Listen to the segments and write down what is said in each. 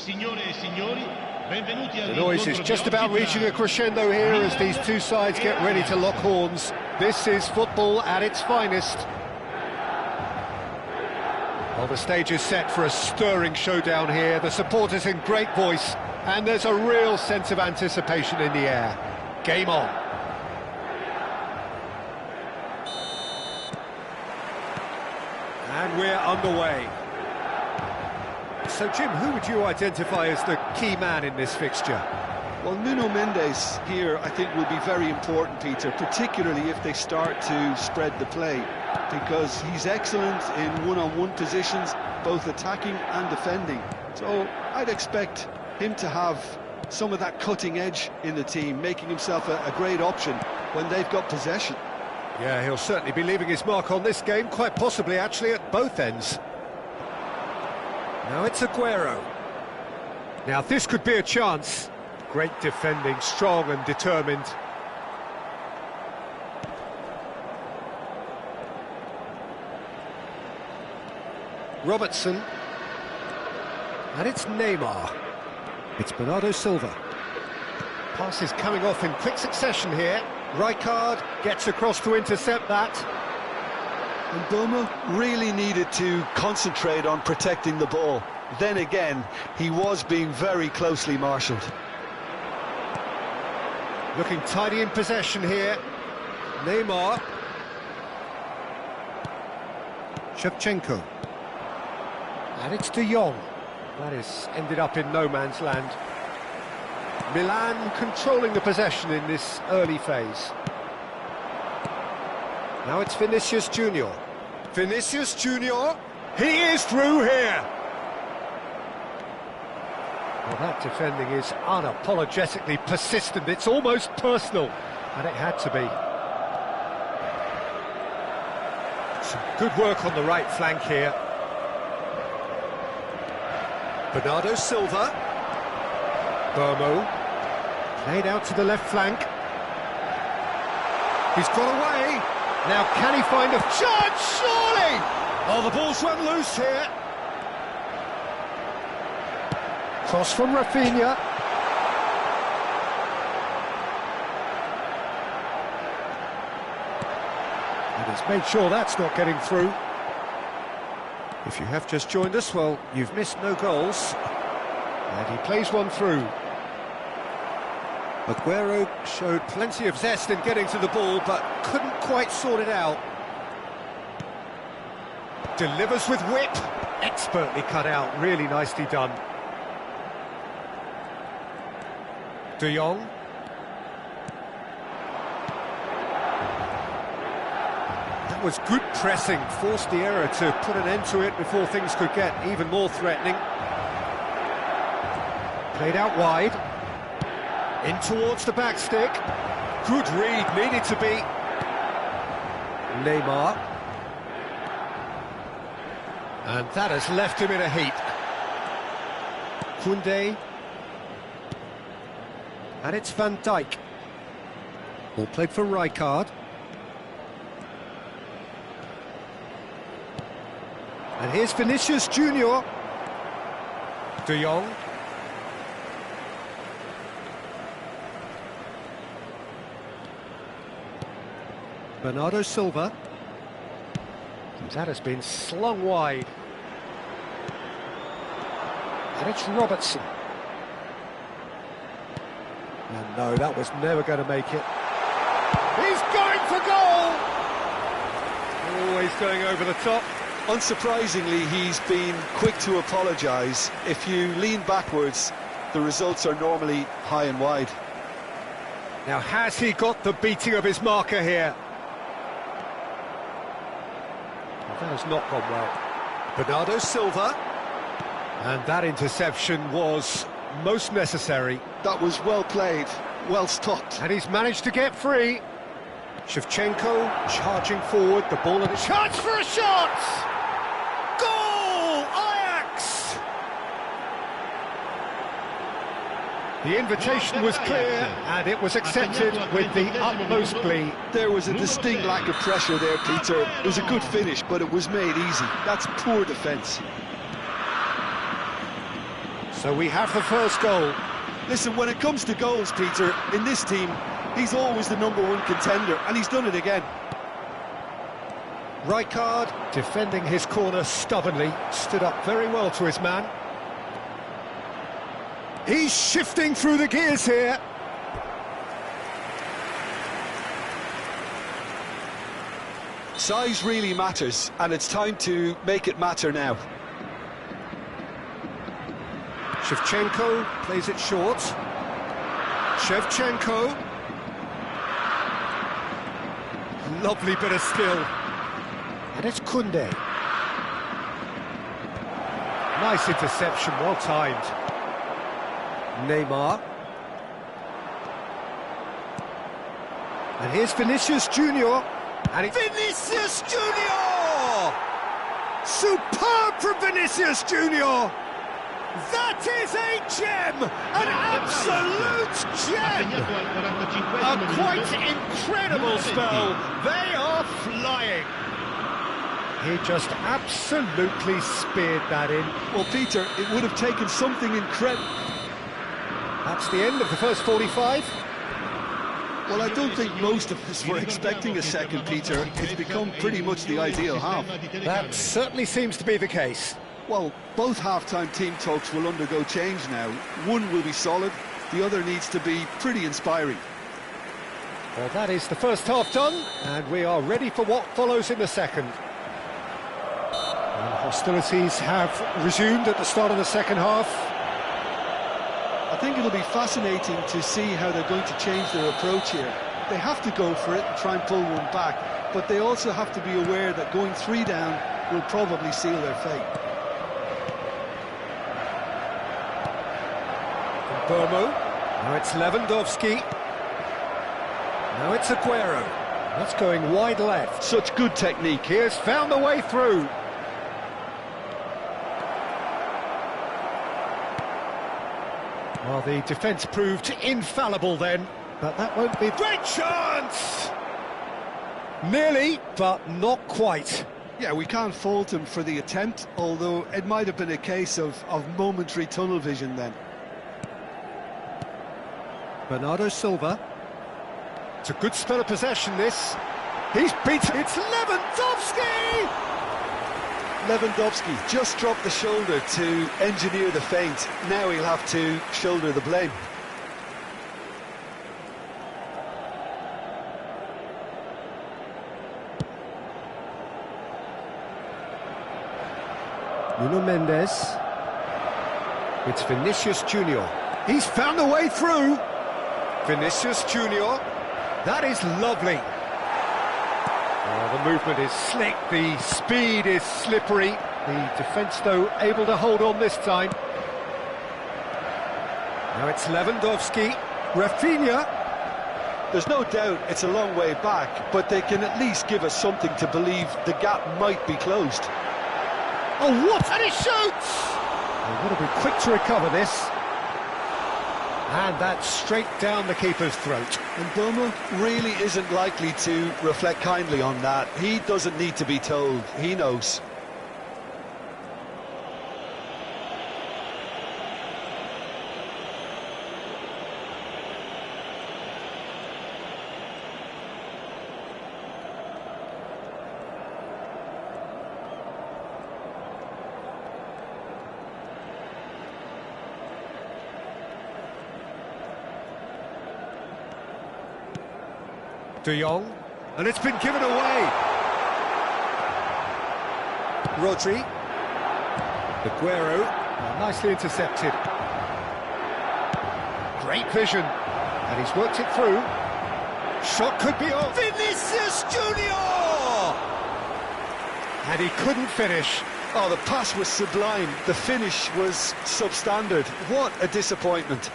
The noise is just about reaching a crescendo here as these two sides get ready to lock horns. This is football at its finest. Well, the stage is set for a stirring showdown here. The supporters in great voice, and there's a real sense of anticipation in the air. Game on. And we're underway. So, Jim, who would you identify as the key man in this fixture? Well, Nuno Mendes here, I think, will be very important, Peter, particularly if they start to spread the play, because he's excellent in one-on-one positions, both attacking and defending. So I'd expect him to have some of that cutting edge in the team, making himself a great option when they've got possession. Yeah, he'll certainly be leaving his mark on this game, quite possibly actually at both ends. Now it's Aguero. Now this could be a chance. Great defending, strong and determined. Robertson. And it's Neymar. It's Bernardo Silva. Pass is coming off in quick succession here. Rijkaard gets across to intercept that. And Boma really needed to concentrate on protecting the ball. Then again, he was being very closely marshalled. Looking tidy in possession here. Neymar. Shevchenko. And it's De Jong. That is ended up in no man's land. Milan controlling the possession in this early phase. Now it's Vinicius Junior. Vinicius Junior. He is through here. Well, that defending is unapologetically persistent. It's almost personal, and it had to be. Some good work on the right flank here. Bernardo Silva. Burmo. Played out to the left flank. He's got away. Now can he find a chance? Surely! Oh, the ball's run loose here. Cross from Rafinha. And he's made sure that's not getting through. If you have just joined us, well, you've missed no goals. And he plays one through. Aguero showed plenty of zest in getting to the ball, but couldn't quite sort it out. Delivers with whip. Expertly cut out, really nicely done. De Jong. That was good pressing, forced the error to put an end to it before things could get even more threatening. Played out wide. In towards the back stick. Good read, needed to be. Neymar. And that has left him in a heap. Koundé. And it's Van Dijk. Ball played for Rijkaard. And here's Vinicius Junior. De Jong. Bernardo Silva. And that has been slung wide. And it's Robertson. And no, that was never going to make it. He's going for goal! Always going over the top. Unsurprisingly, he's been quick to apologise. If you lean backwards, the results are normally high and wide. Now, has he got the beating of his marker here? That has not gone well. Bernardo Silva. And that interception was most necessary. That was well played, well stopped. And he's managed to get free. Shevchenko charging forward, the ball and a chance for a shot! Goal! Ajax! The invitation was clear and it was accepted with the utmost glee. There was a distinct lack of pressure there, Peter. It was a good finish, but it was made easy. That's poor defence. So we have the first goal. Listen, when it comes to goals, Peter, in this team, he's always the #1 contender, and he's done it again. Rijkaard defending his corner stubbornly, stood up very well to his man. He's shifting through the gears here. Size really matters, and it's time to make it matter now. Shevchenko plays it short. Shevchenko. Lovely bit of skill. And it's Koundé. Nice interception, well timed. Neymar. And here's Vinicius Junior. And Vinicius Junior! Superb from Vinicius Junior! That is a gem! An absolute gem! A quite incredible spell. They are flying. He just absolutely speared that in. Well, Peter, it would have taken something incredible. That's the end of the first 45. Well, I don't think most of us were expecting a second, Peter. It's become pretty much the ideal half. That certainly seems to be the case. Well, both half-time team talks will undergo change now. One will be solid, the other needs to be pretty inspiring. Well, that is the first half done, and we are ready for what follows in the second. And hostilities have resumed at the start of the second half. I think it'll be fascinating to see how they're going to change their approach here. They have to go for it and try and pull one back, but they also have to be aware that going 3 down will probably seal their fate. Bomo. Now it's Lewandowski. Now it's Aguero. That's going wide left. Such good technique. He has found the way through. Well, the defence proved infallible then, but that won't be... Great chance! Nearly, but not quite. Yeah, we can't fault him for the attempt, although it might have been a case of momentary tunnel vision then. Bernardo Silva. It's a good spell of possession, this. He's beaten. It's Lewandowski! Lewandowski just dropped the shoulder to engineer the feint. Now he'll have to shoulder the blame. Nuno Mendes. It's Vinicius Junior. He's found a way through. Vinicius Junior. That is lovely. Oh, the movement is slick, the speed is slippery. The defence, though, able to hold on this time. Now it's Lewandowski. Rafinha. There's no doubt it's a long way back, but they can at least give us something to believe the gap might be closed. Oh, what? And he shoots! They've got to be quick to recover this. And that's straight down the keeper's throat. And Bomo really isn't likely to reflect kindly on that. He doesn't need to be told. He knows. De Jong, and it's been given away. Rodri. Aguero, nicely intercepted. Great vision, and he's worked it through. Shot could be on. Vinicius Junior! And he couldn't finish. Oh, the pass was sublime. The finish was substandard. What a disappointment.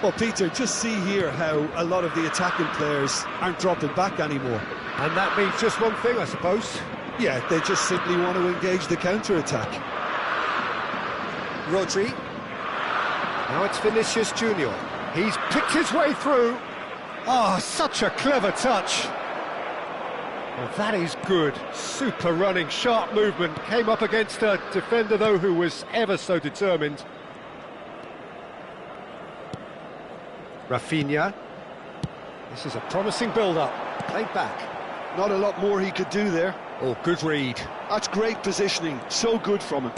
Well, Peter, just see here how a lot of the attacking players aren't dropping back anymore. And that means just one thing, I suppose. Yeah, they just simply want to engage the counter-attack. Rodri. Now it's Vinicius Junior. He's picked his way through. Oh, such a clever touch. Well, that is good. Super running, sharp movement. Came up against a defender, though, who was ever so determined. Rafinha. This is a promising build-up. Played back. Not a lot more he could do there. Oh, good read. That's great positioning. So good from him.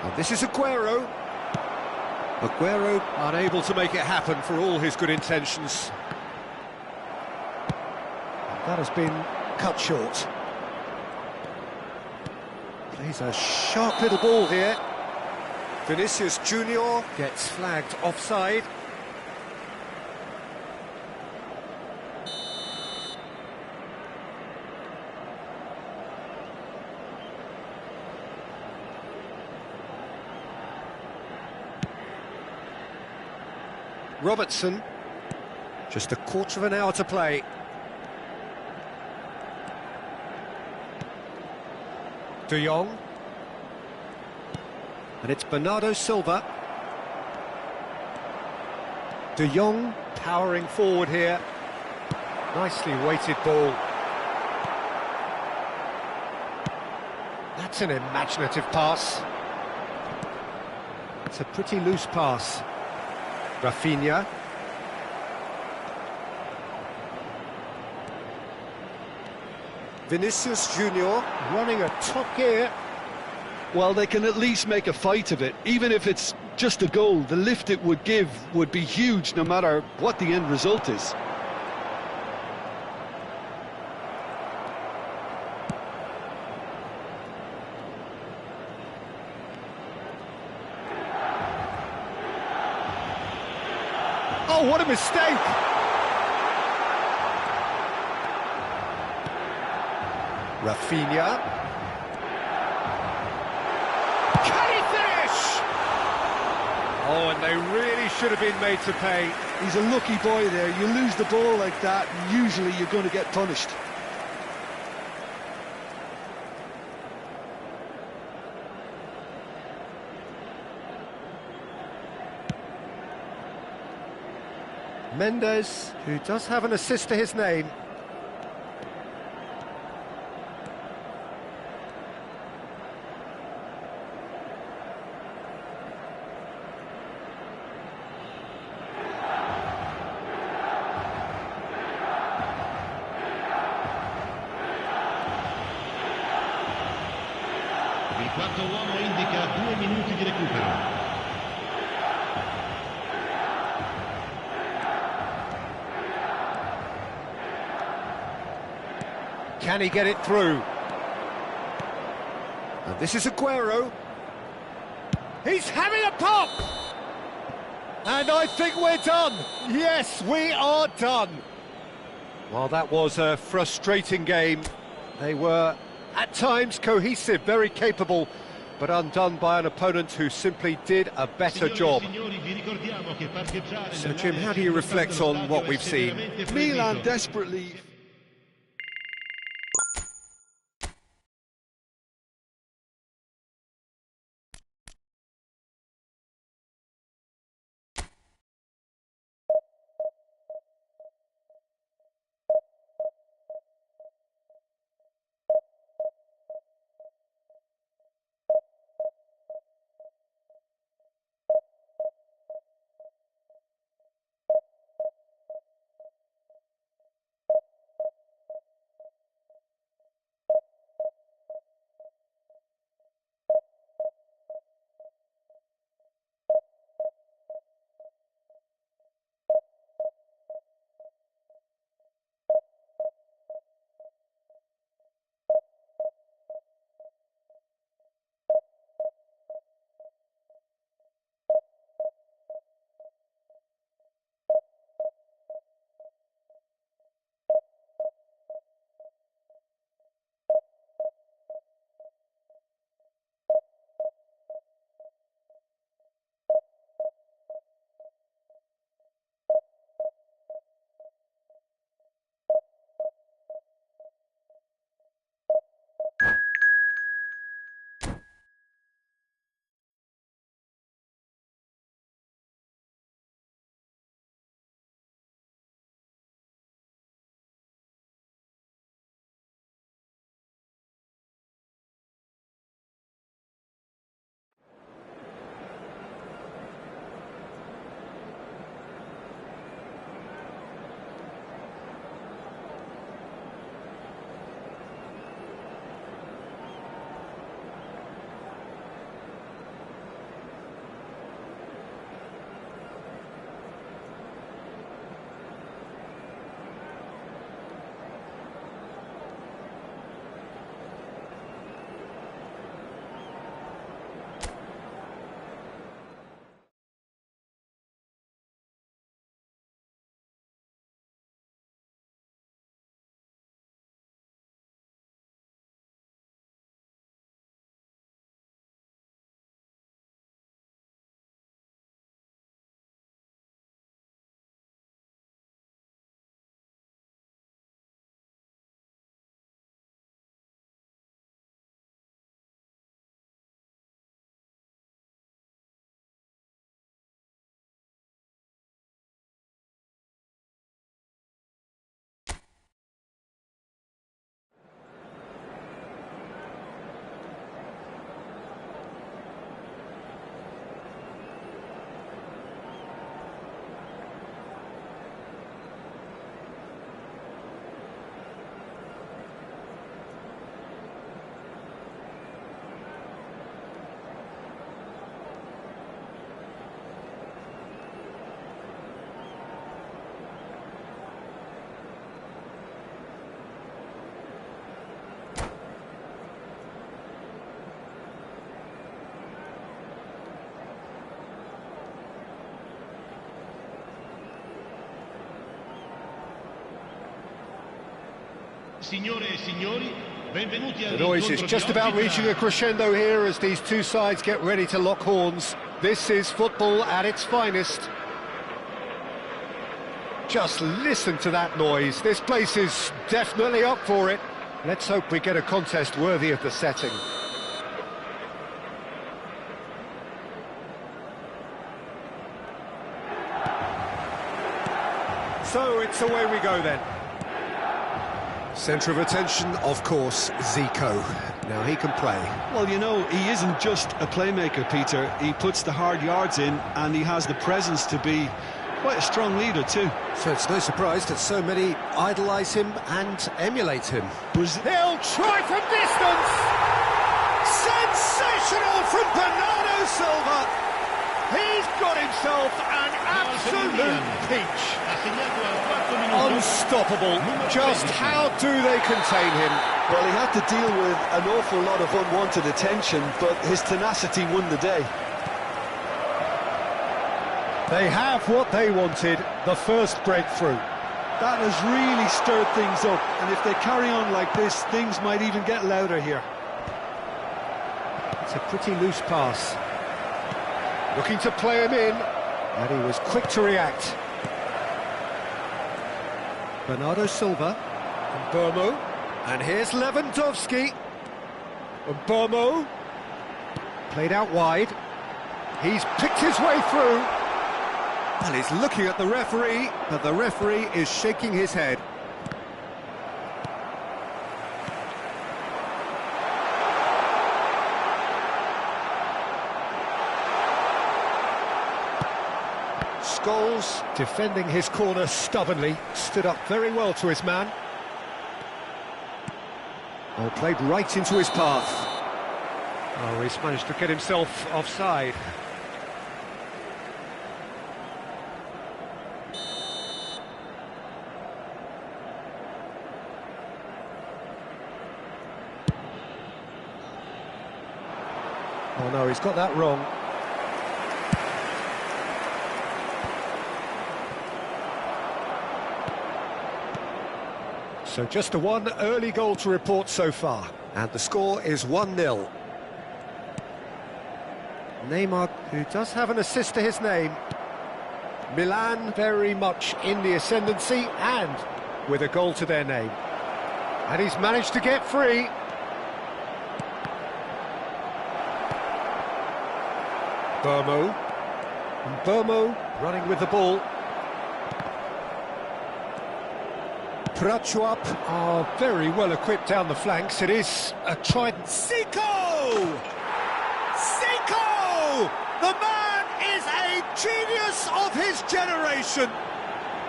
And this is Aguero. Aguero unable to make it happen for all his good intentions. That has been cut short. Plays a sharp little ball here. Vinicius Junior gets flagged offside. Robertson. Just a quarter of an hour to play. De Jong. And it's Bernardo Silva. De Jong powering forward here. Nicely weighted ball. That's an imaginative pass. It's a pretty loose pass. Rafinha. Vinicius Junior running a top gear. Well, they can at least make a fight of it. Even if it's just a goal, the lift it would give would be huge no matter what the end result is. Oh, what a mistake! Rafinha. Can he finish? Oh, and they really should have been made to pay. He's a lucky boy there. You lose the ball like that, and usually you're going to get punished. Mendes, who does have an assist to his name. Il quarto uomo indica 2 minuti di recupero. Can he get it through? And this is Aguero. He's having a pop! And I think we're done. Yes, we are done. Well, that was a frustrating game. They were, at times, cohesive, very capable, but undone by an opponent who simply did a better job. So, Jim, how do you reflect on what we've seen? Milan desperately... Signore e signori, benvenuti The noise is just about reaching a crescendo here as these two sides get ready to lock horns. This is football at its finest. Just listen to that noise. This place is definitely up for it. Let's hope we get a contest worthy of the setting. So it's away we go then. Centre of attention, of course, Zico. Now he can play. Well, you know, he isn't just a playmaker, Peter. He puts the hard yards in, and he has the presence to be quite a strong leader too. So it's no surprise that so many idolise him and emulate him. He'll try from distance! Sensational from Bernardo Silva! He's got himself an absolute peach. Unstoppable. Just how do they contain him? Well, he had to deal with an awful lot of unwanted attention, but his tenacity won the day. They have what they wanted, the first breakthrough. That has really stirred things up, and if they carry on like this, things might even get louder here. It's a pretty loose pass. Looking to play him in, and he was quick to react. Bernardo Silva, and Burmo, and here's Lewandowski. And Burmo, played out wide. He's picked his way through. And he's looking at the referee, but the referee is shaking his head. Scholes, defending his corner stubbornly, stood up very well to his man. Oh, played right into his path. Oh, he's managed to get himself offside. Oh no, he's got that wrong. So just a one early goal to report so far, and the score is 1-0. Neymar, who does have an assist to his name. Milan very much in the ascendancy and with a goal to their name. And he's managed to get free. Burmo. And Burmo running with the ball. Prachuap are very well equipped down the flanks. It is a trident. Zico! Zico! The man is a genius of his generation.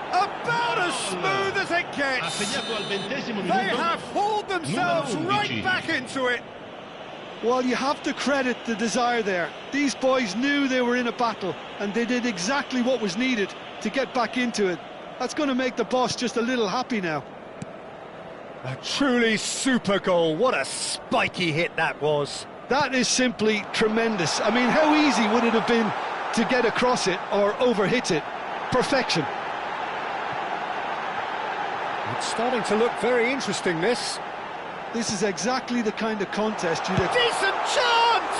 About as smooth as it gets. They have hauled themselves right back into it. Well, you have to credit the desire there. These boys knew they were in a battle, and they did exactly what was needed to get back into it. That's going to make the boss just a little happy now. A truly super goal. What a spiky hit that was. That is simply tremendous. I mean, how easy would it have been to get across it or overhit it? Perfection. It's starting to look very interesting, this. This is exactly the kind of contest you'd... Decent chance!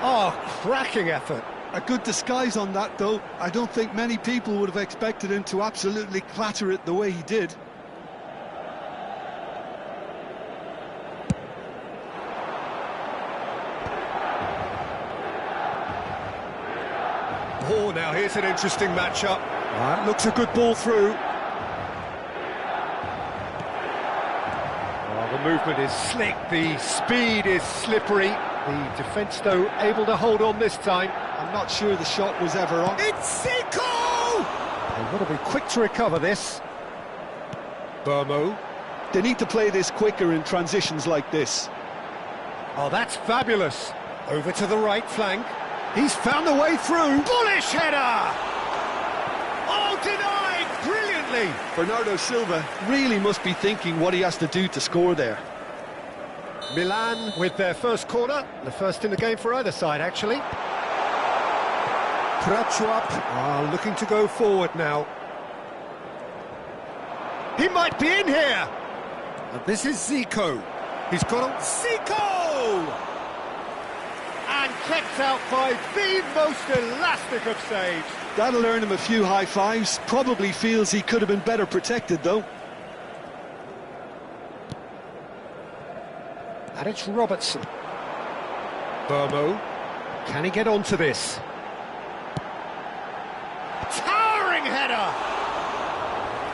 Oh, cracking effort. A good disguise on that, though. I don't think many people would have expected him to absolutely clatter it the way he did. Oh, now here's an interesting matchup. That looks a good ball through. Oh, the movement is slick, the speed is slippery. The defence, though, able to hold on this time. I'm not sure the shot was ever on. It's Zico! They've got to be quick to recover this. Burmo. They need to play this quicker in transitions like this. Oh, that's fabulous. Over to the right flank. He's found a way through. Bullish header! Oh, denied brilliantly. Bernardo Silva really must be thinking what he has to do to score there. Milan with their first corner, the first in the game for either side, actually. Prachuap are looking to go forward now. He might be in here! And this is Zico. He's got a... Zico! And kept out by the most elastic of saves. That'll earn him a few high fives. Probably feels he could have been better protected, though. And it's Robertson. Burmo. Can he get onto this? Towering header!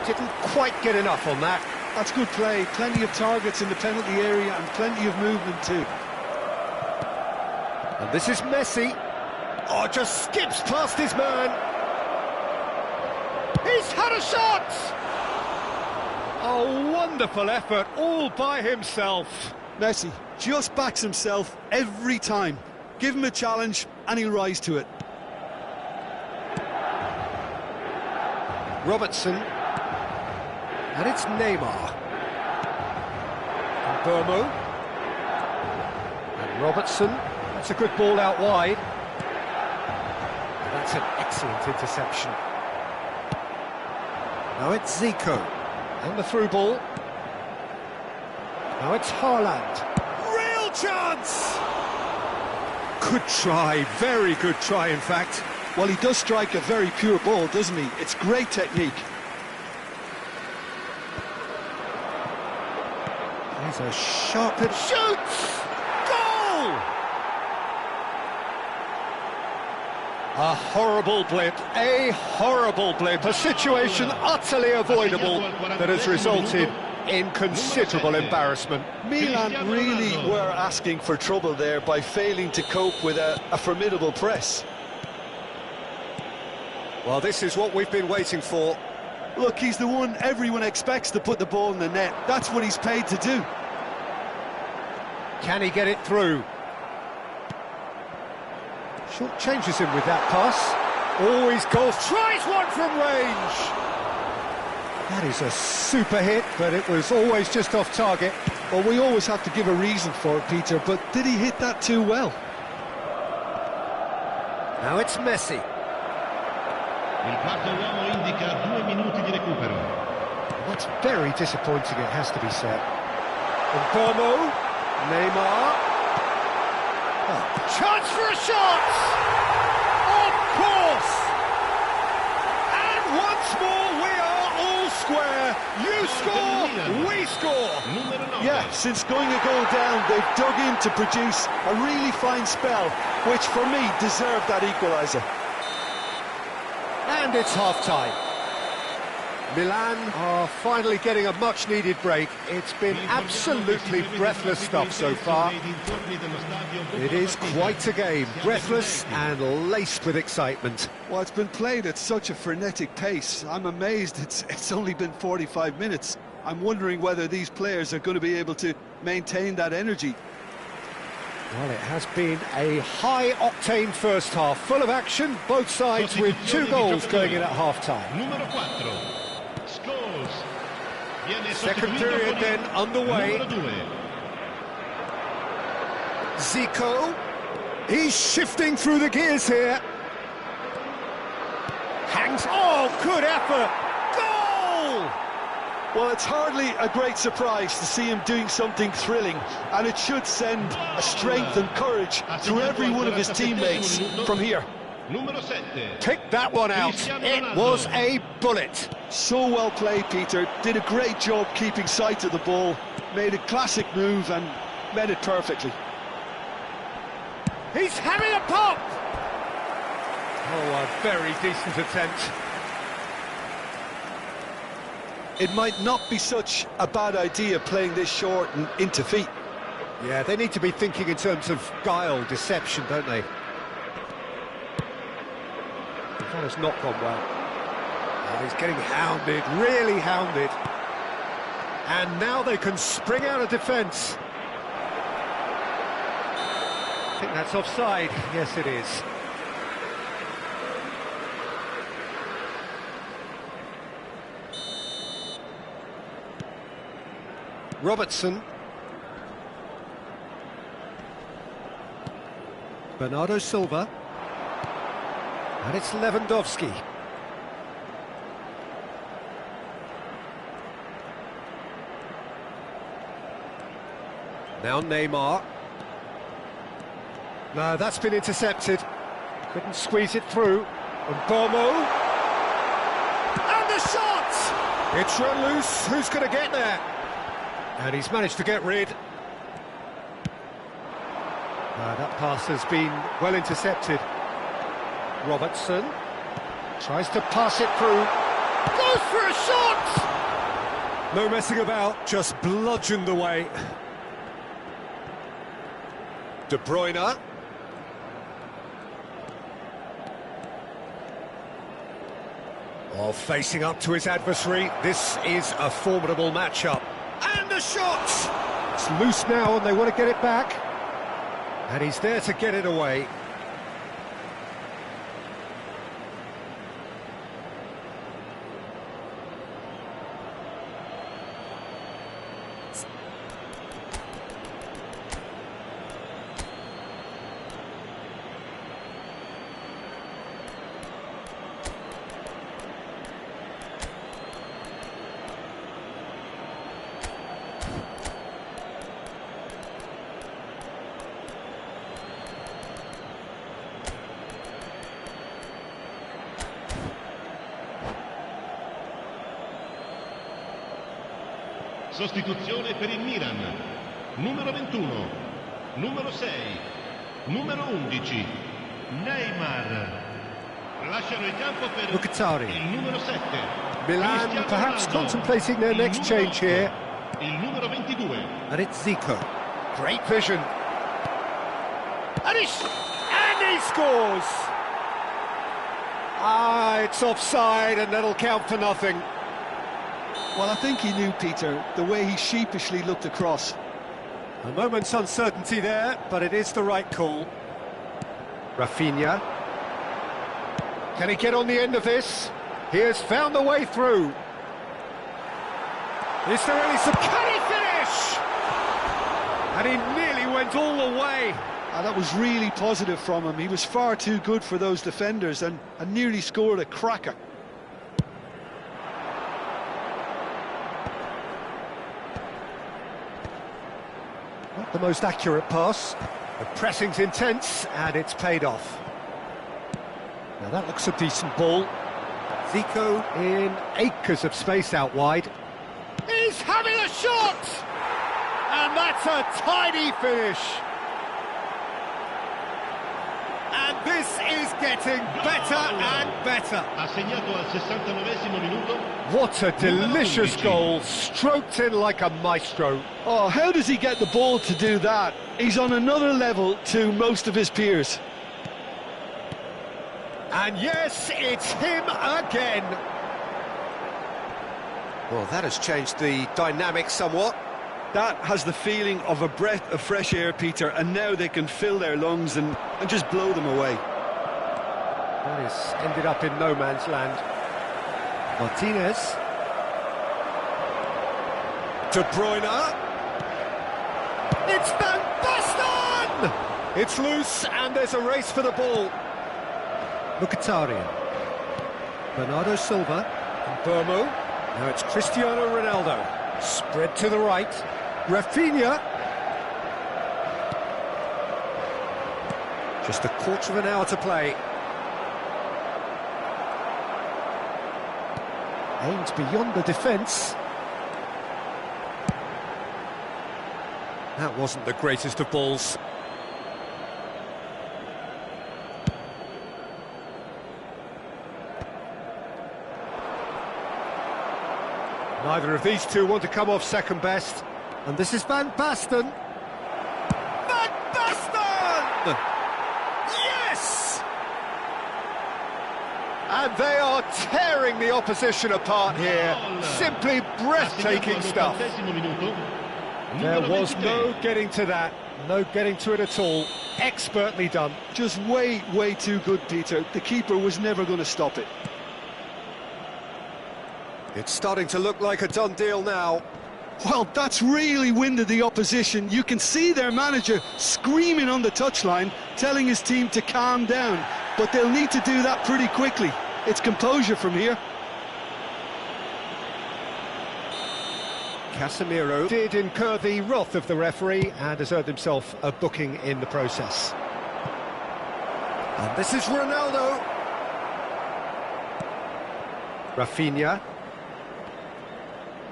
Didn't quite get enough on that. That's good play. Plenty of targets in the penalty area and plenty of movement too. And this is Messi. Oh, just skips past his man. He's had a shot! A wonderful effort all by himself. Messi just backs himself every time. Give him a challenge and he'll rise to it. Robertson. And it's Neymar. And Burmo. And Robertson. That's a good ball out wide. And that's an excellent interception. Now it's Zico. And the through ball. Now it's Haaland. Real chance! Good try, very good try in fact. Well, he does strike a very pure ball, doesn't he? It's great technique. Here's a sharp hit. Shoots! Goal! A horrible blip, a situation utterly avoidable that has resulted in considerable embarrassment. Milan really were asking for trouble there by failing to cope with a formidable press. Well, this is what we've been waiting for. Look, he's the one everyone expects to put the ball in the net. That's what he's paid to do. Can he get it through? Short changes him with that pass. Always goes, tries one from range. That is a super hit, but it was always just off target. Well, we always have to give a reason for it, Peter, but did he hit that too well? Now it's Messi. Il quarto uomo indica 2 minuti di recupero. That's very disappointing, it has to be said. And Burmo, Neymar. Oh, chance for a shot! Of course! And once more we are all square. You score, we score. Yeah, since going a goal down, they've dug in to produce a really fine spell, which for me deserved that equaliser. And it's half-time. Milan are finally getting a much-needed break. It's been absolutely breathless stuff so far. It is quite a game, breathless and laced with excitement. Well, it's been played at such a frenetic pace. I'm amazed it's only been 45 minutes. I'm wondering whether these players are going to be able to maintain that energy. Well, it has been a high-octane first half, full of action, both sides with 2 goals going in at half-time. Second period then underway. Zico, he's shifting through the gears here. Hangs, oh, good effort, goal! Well, it's hardly a great surprise to see him doing something thrilling, and it should send a strength and courage to every one of his teammates from here. Picked that one out. It was a bullet. So well played, Peter. Did a great job keeping sight of the ball, made a classic move and met it perfectly. He's having a pop! Oh, a very decent attempt. It might not be such a bad idea playing this short and into feet. Yeah, they need to be thinking in terms of guile, deception, don't they? That has not gone well. Oh, he's getting hounded, really hounded. And now they can spring out of defence. I think that's offside. Yes, it is. Robertson. Bernardo Silva. And it's Lewandowski. Now Neymar. No, that's been intercepted. Couldn't squeeze it through. And Bomo. And the shot! It's run loose. Who's going to get there? And he's managed to get rid. That pass has been well intercepted. Robertson tries to pass it through. Goes for a shot! No messing about, just bludgeoned away. De Bruyne. Oh, facing up to his adversary. This is a formidable matchup. And the shot! It's loose now and they want to get it back. And he's there to get it away. Sostituzione per il Milan. Numero 21, numero 6, numero 11, Neymar. Lasciano il campo per il numero 7. Milan perhaps contemplating their next change here. Il numero 22. And it's Zico. Great vision. And he scores! Ah, it's offside and that'll count for nothing. Well, I think he knew, Peter, the way he sheepishly looked across. A moment's uncertainty there, but it is the right call. Rafinha. Can he get on the end of this? He has found the way through. Is there any... Can he finish? And he nearly went all the way. That was really positive from him. He was far too good for those defenders and nearly scored a cracker. Not the most accurate pass. The pressing's intense, and it's paid off. Now that looks a decent ball. Zico in acres of space out wide. He's having a shot! And that's a tidy finish. And this is getting better and better. Ha segnato al 69esimo minuto. What a delicious goal, stroked in like a maestro. Oh, how does he get the ball to do that? He's on another level to most of his peers. And yes, it's him again. Well, that has changed the dynamic somewhat. That has the feeling of a breath of fresh air, Peter, and now they can fill their lungs and just blow them away. That has ended up in no man's land. Martinez. De Bruyne. It's Van Basten! It's loose and there's a race for the ball. Mkhitaryan. Bernardo Silva. And Bomo. Now it's Cristiano Ronaldo. Spread to the right. Rafinha. Just a quarter of an hour to play. Aimed beyond the defence. That wasn't the greatest of balls. Neither of these two want to come off second best. And this is Van Basten. Van Basten! Yes! And they are tearing the opposition apart here. Simply breathtaking stuff. There was no getting to that. No getting to it at all. Expertly done. Just way too good, Peter. The keeper was never going to stop it. It's starting to look like a done deal now. Well, that's really winded the opposition. You can see their manager screaming on the touchline, telling his team to calm down. But they'll need to do that pretty quickly. It's composure from here. Casemiro did incur the wrath of the referee and has earned himself a booking in the process. And this is Ronaldo. Rafinha.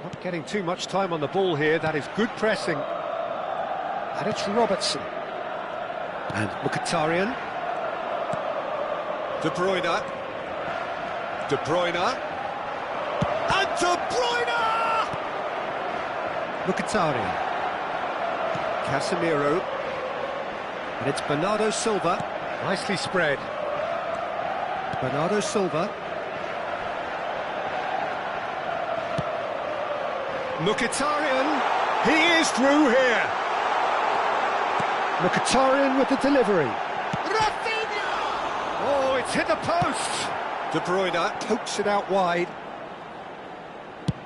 Not getting too much time on the ball here, that is good pressing. And it's Robertson. And Mkhitaryan. De Bruyne. De Bruyne. And De Bruyne! Mkhitaryan. Casemiro. And it's Bernardo Silva. Nicely spread. Bernardo Silva. Mkhitaryan. He is through here. Mkhitaryan with the delivery. Rafinha! Oh, it's hit the post. De Bruyne pokes it out wide.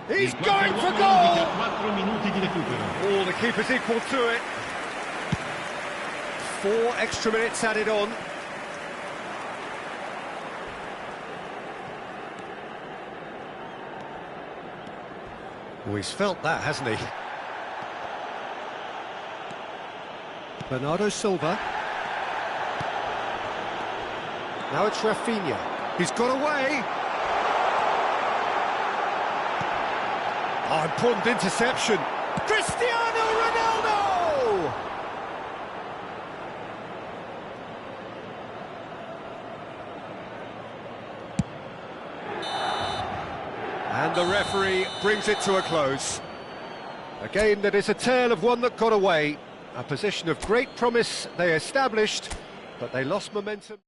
He's going for goal! 4 minuti di recupero. Oh, the keeper's equal to it. 4 extra minutes added on. Oh, he's felt that, hasn't he? Bernardo Silva. Now it's Rafinha. He's got away. Oh, important interception. Cristiano Ronaldo! And the referee brings it to a close. A game that is a tale of one that got away. A position of great promise they established, but they lost momentum.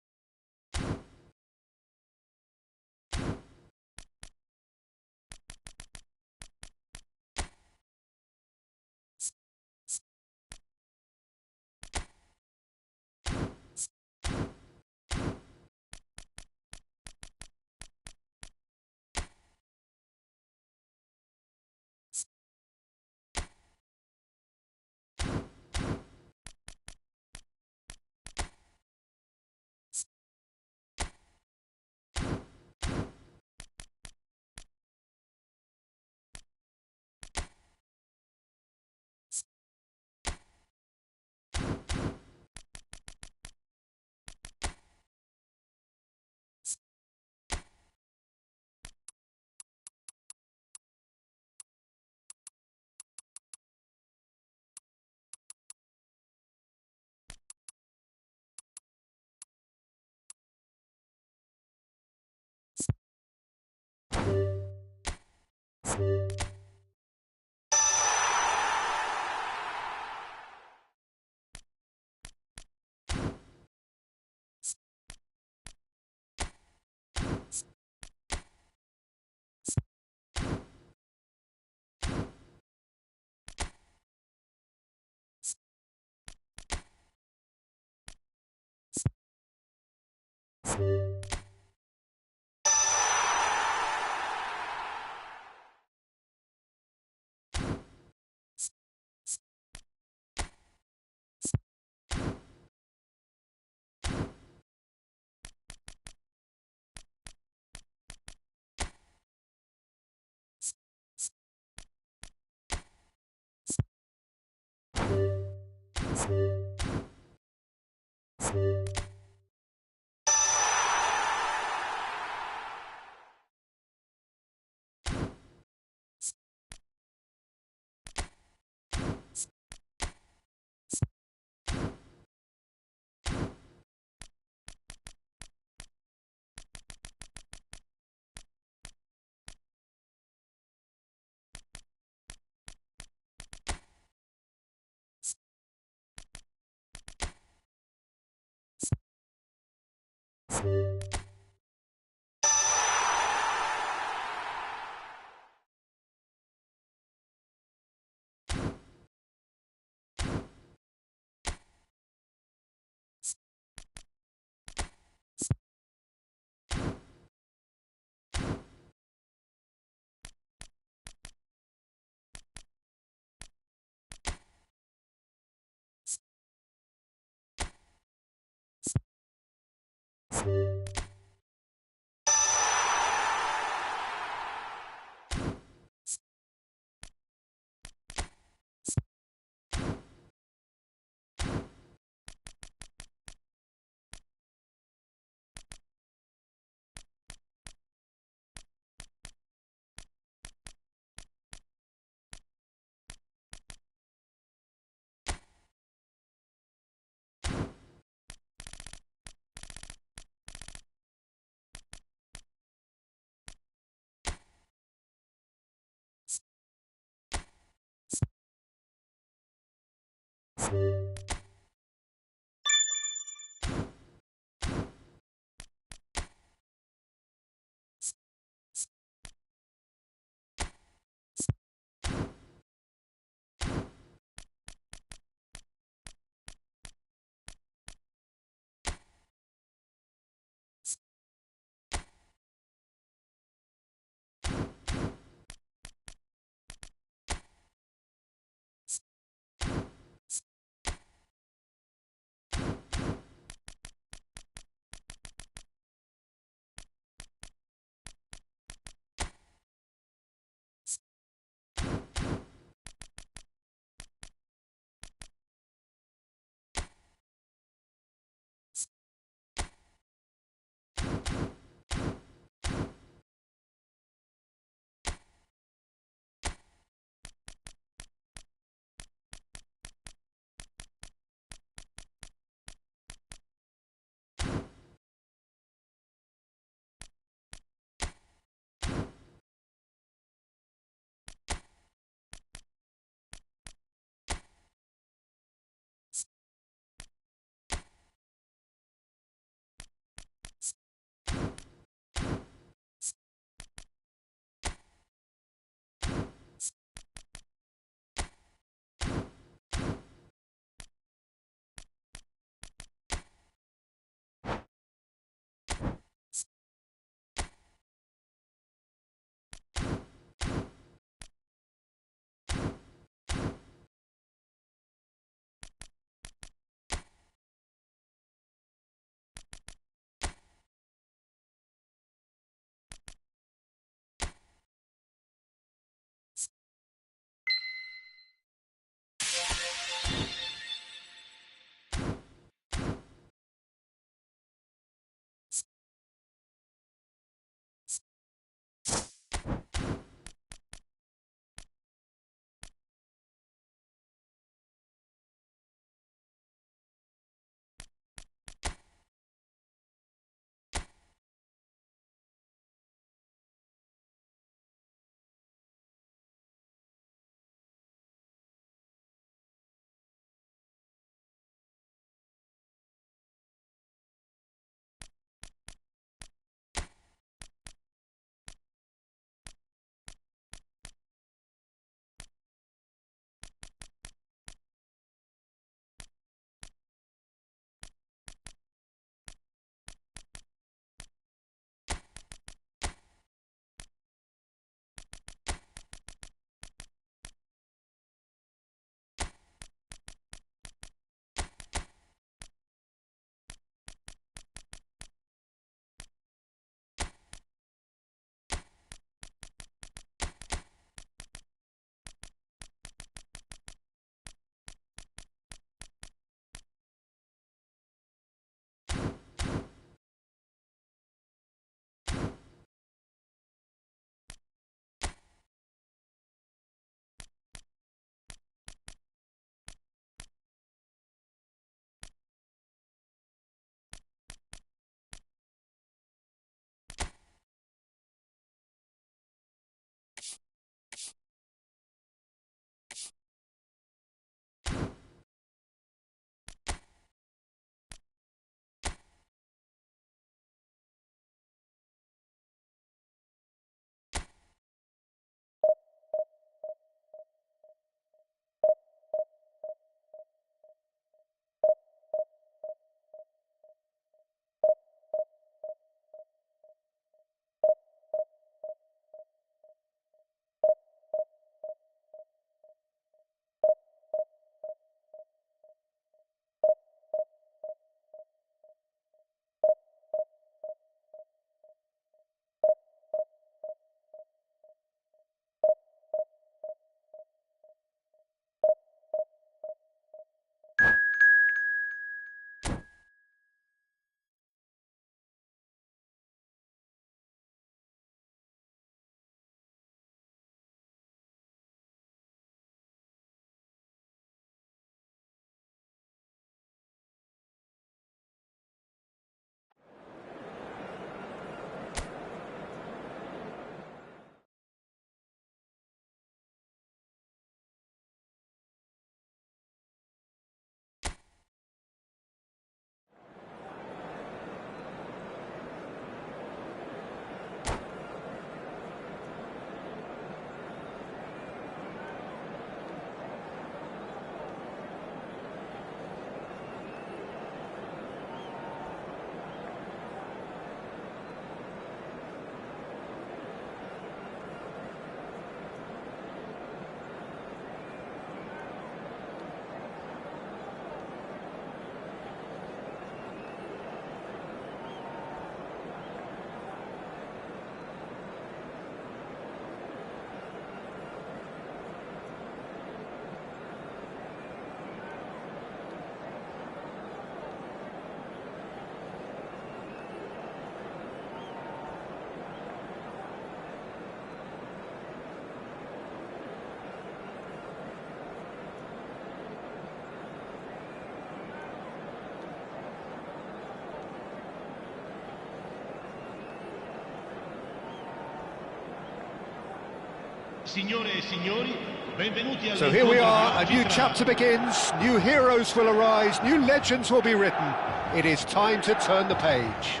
Signore e signori, benvenuti So here we are, a new all'incontro chapter begins, new heroes will arise, new legends will be written. It is time to turn the page.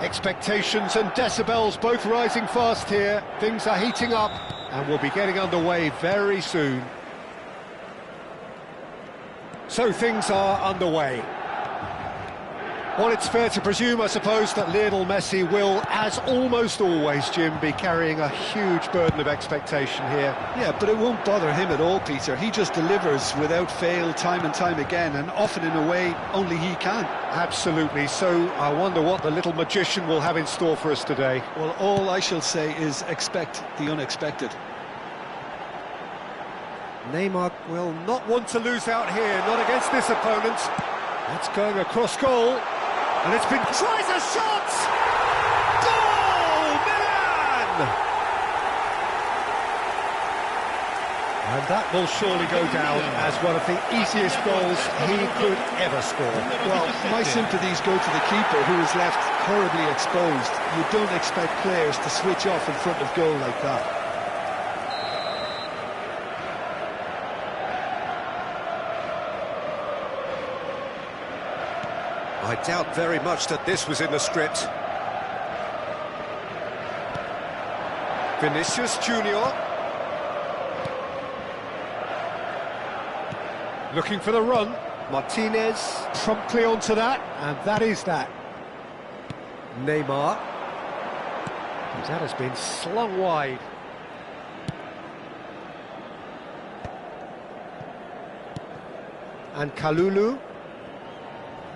Expectations and decibels both rising fast here. Things are heating up and we'll be getting underway very soon. So things are underway. Well, it's fair to presume, I suppose, that Lionel Messi will, as almost always, Jim, be carrying a huge burden of expectation here. Yeah, but it won't bother him at all, Peter. He just delivers without fail time and time again, and often in a way only he can. Absolutely. So I wonder what the little magician will have in store for us today. Well, all I shall say is expect the unexpected. Neymar will not want to lose out here, not against this opponent. That's going across goal. And it's been... Tries a shot! Goal! Milan! And that will surely go down as one of the easiest goals he could ever score. Well, my sympathies go to the keeper, who is left horribly exposed. You don't expect players to switch off in front of goal like that. I doubt very much that this was in the script. Vinicius Junior. Looking for the run. Martinez promptly onto that, and that is that. Neymar. That has been slung wide. And Kalulu.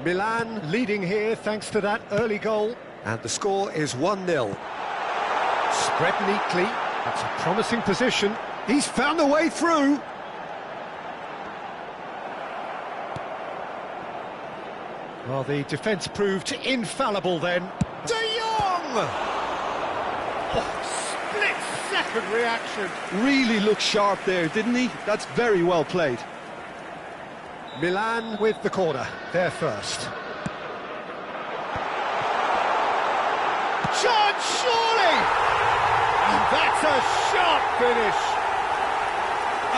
Milan leading here thanks to that early goal. And the score is 1-0. Spread neatly. That's a promising position. He's found a way through. Well, the defence proved infallible then. De Jong! Oh, split-second reaction. Really looked sharp there, didn't he? That's very well played. Milan with the corner, there first. Chance, surely! And that's a sharp finish.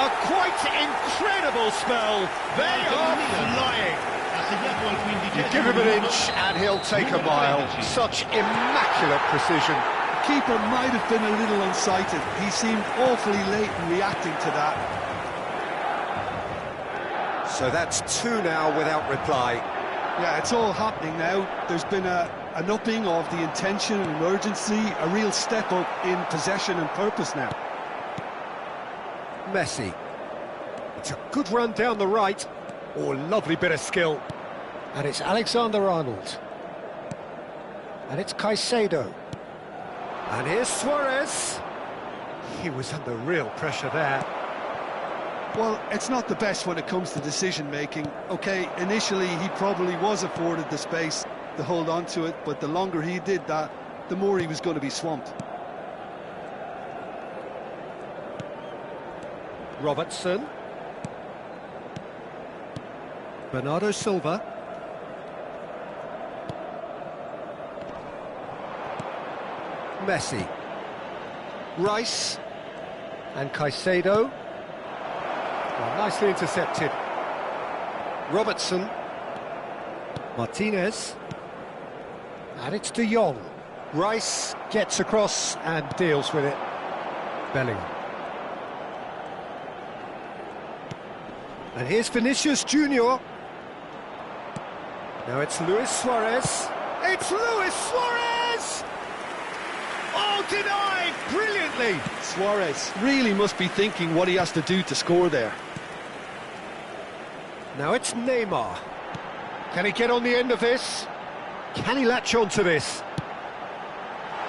A quite incredible spell. They are flying. You give him an inch and he'll take a mile. Such immaculate precision. The keeper might have been a little unsighted. He seemed awfully late in reacting to that. So that's 2 now without reply. Yeah, it's all happening now. There's been an upping of the intention and urgency, a real step up in possession and purpose now. Messi. It's a good run down the right. Oh, lovely bit of skill. And it's Alexander-Arnold. And it's Caicedo. And here's Suarez. He was under real pressure there. Well, it's not the best when it comes to decision-making. OK, initially he probably was afforded the space to hold on to it, but the longer he did that, the more he was going to be swamped. Robertson. Bernardo Silva. Messi. Rice. And Caicedo. Well, nicely intercepted. Robertson. Martinez. And it's De Jong. Rice gets across and deals with it. Bellingham. And here's Vinicius Junior. Now it's Luis Suarez. It's Luis Suarez! Oh, denied brilliantly. Suarez really must be thinking what he has to do to score there. Now it's Neymar. Can he get on the end of this? Can he latch on to this?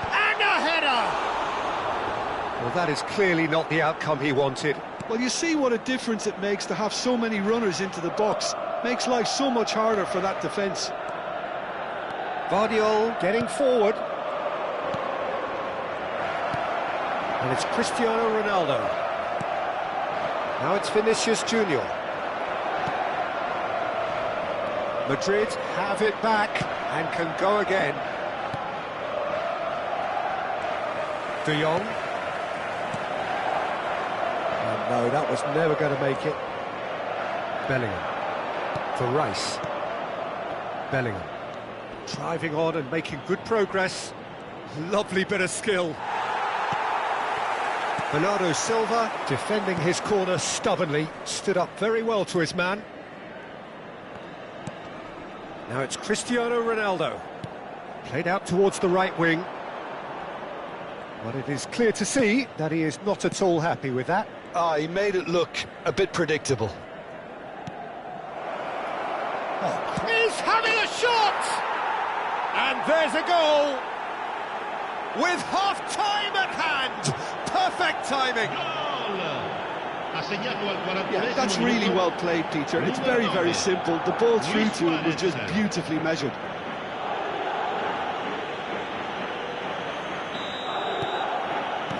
And a header! Well, that is clearly not the outcome he wanted. Well, you see what a difference it makes to have so many runners into the box. Makes life so much harder for that defence. Vardiol getting forward. And it's Cristiano Ronaldo. Now it's Vinicius Junior. Madrid have it back and can go again. De Jong. No, that was never going to make it. Bellingham. For Rice. Bellingham. Driving on and making good progress. Lovely bit of skill. Bernardo Silva, defending his corner stubbornly, stood up very well to his man. Now it's Cristiano Ronaldo. Played out towards the right wing. But it is clear to see that he is not at all happy with that. He made it look a bit predictable. Oh, he's having a shot! And there's a goal! With half-time at hand! Perfect timing! Yeah, that's really well played, Peter. It's very, very simple. The ball through to him was just beautifully measured.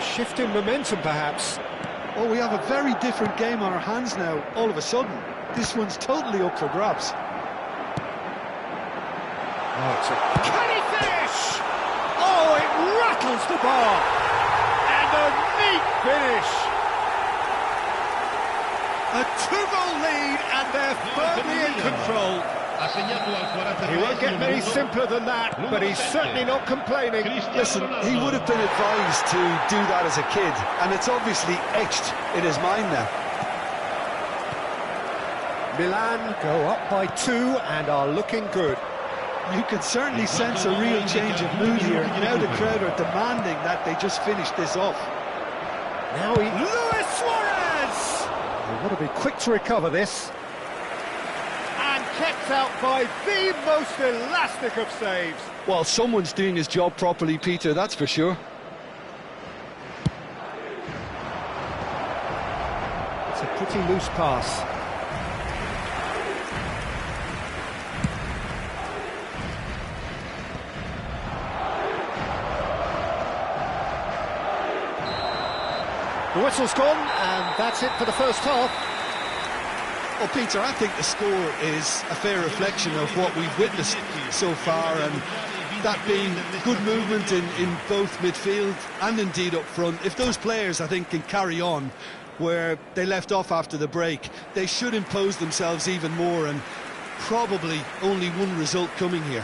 Shift in momentum, perhaps. Oh, we have a very different game on our hands now, all of a sudden. This one's totally up for grabs. Can he finish? Oh, it rattles the bar. And a neat finish. A 2-goal lead, and they're firmly in control. He won't get many simpler than that, but he's certainly not complaining. Listen, he would have been advised to do that as a kid, and it's obviously etched in his mind now. Milan go up by 2 and are looking good. You can certainly sense a real change of mood here. Now the crowd are demanding that they just finish this off. Now Luis Suarez! They want to be quick to recover this. And kept out by the most elastic of saves. Well, someone's doing his job properly, Peter, that's for sure. It's a pretty loose pass. The whistle's gone, and that's it for the first half. Well, Peter, I think the score is a fair reflection of what we've witnessed so far, and that being good movement in both midfield and indeed up front. If those players, I think, can carry on where they left off after the break, they should impose themselves even more, and probably only one result coming here.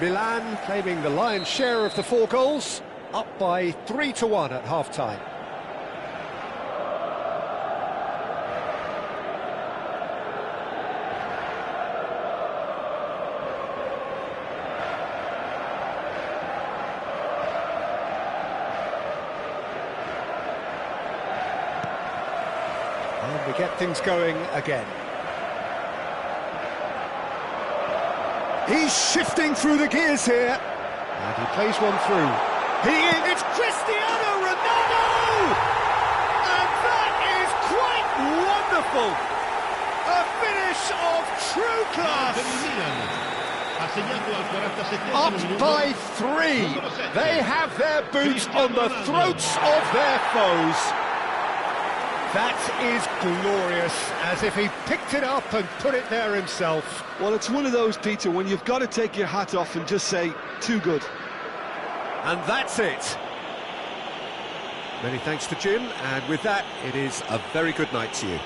Milan claiming the lion's share of the 4 goals, up by 3-1 at half-time. And we get things going again. He's shifting through the gears here. And he plays one through. It's Cristiano Ronaldo! And that is quite wonderful! A finish of true class! Up by 3. They have their boots on the throats of their foes. That is glorious, as if he picked it up and put it there himself. Well, it's one of those, Peter, when you've got to take your hat off and just say, too good. And that's it. Many thanks to Jim, and with that, it is a very good night to you.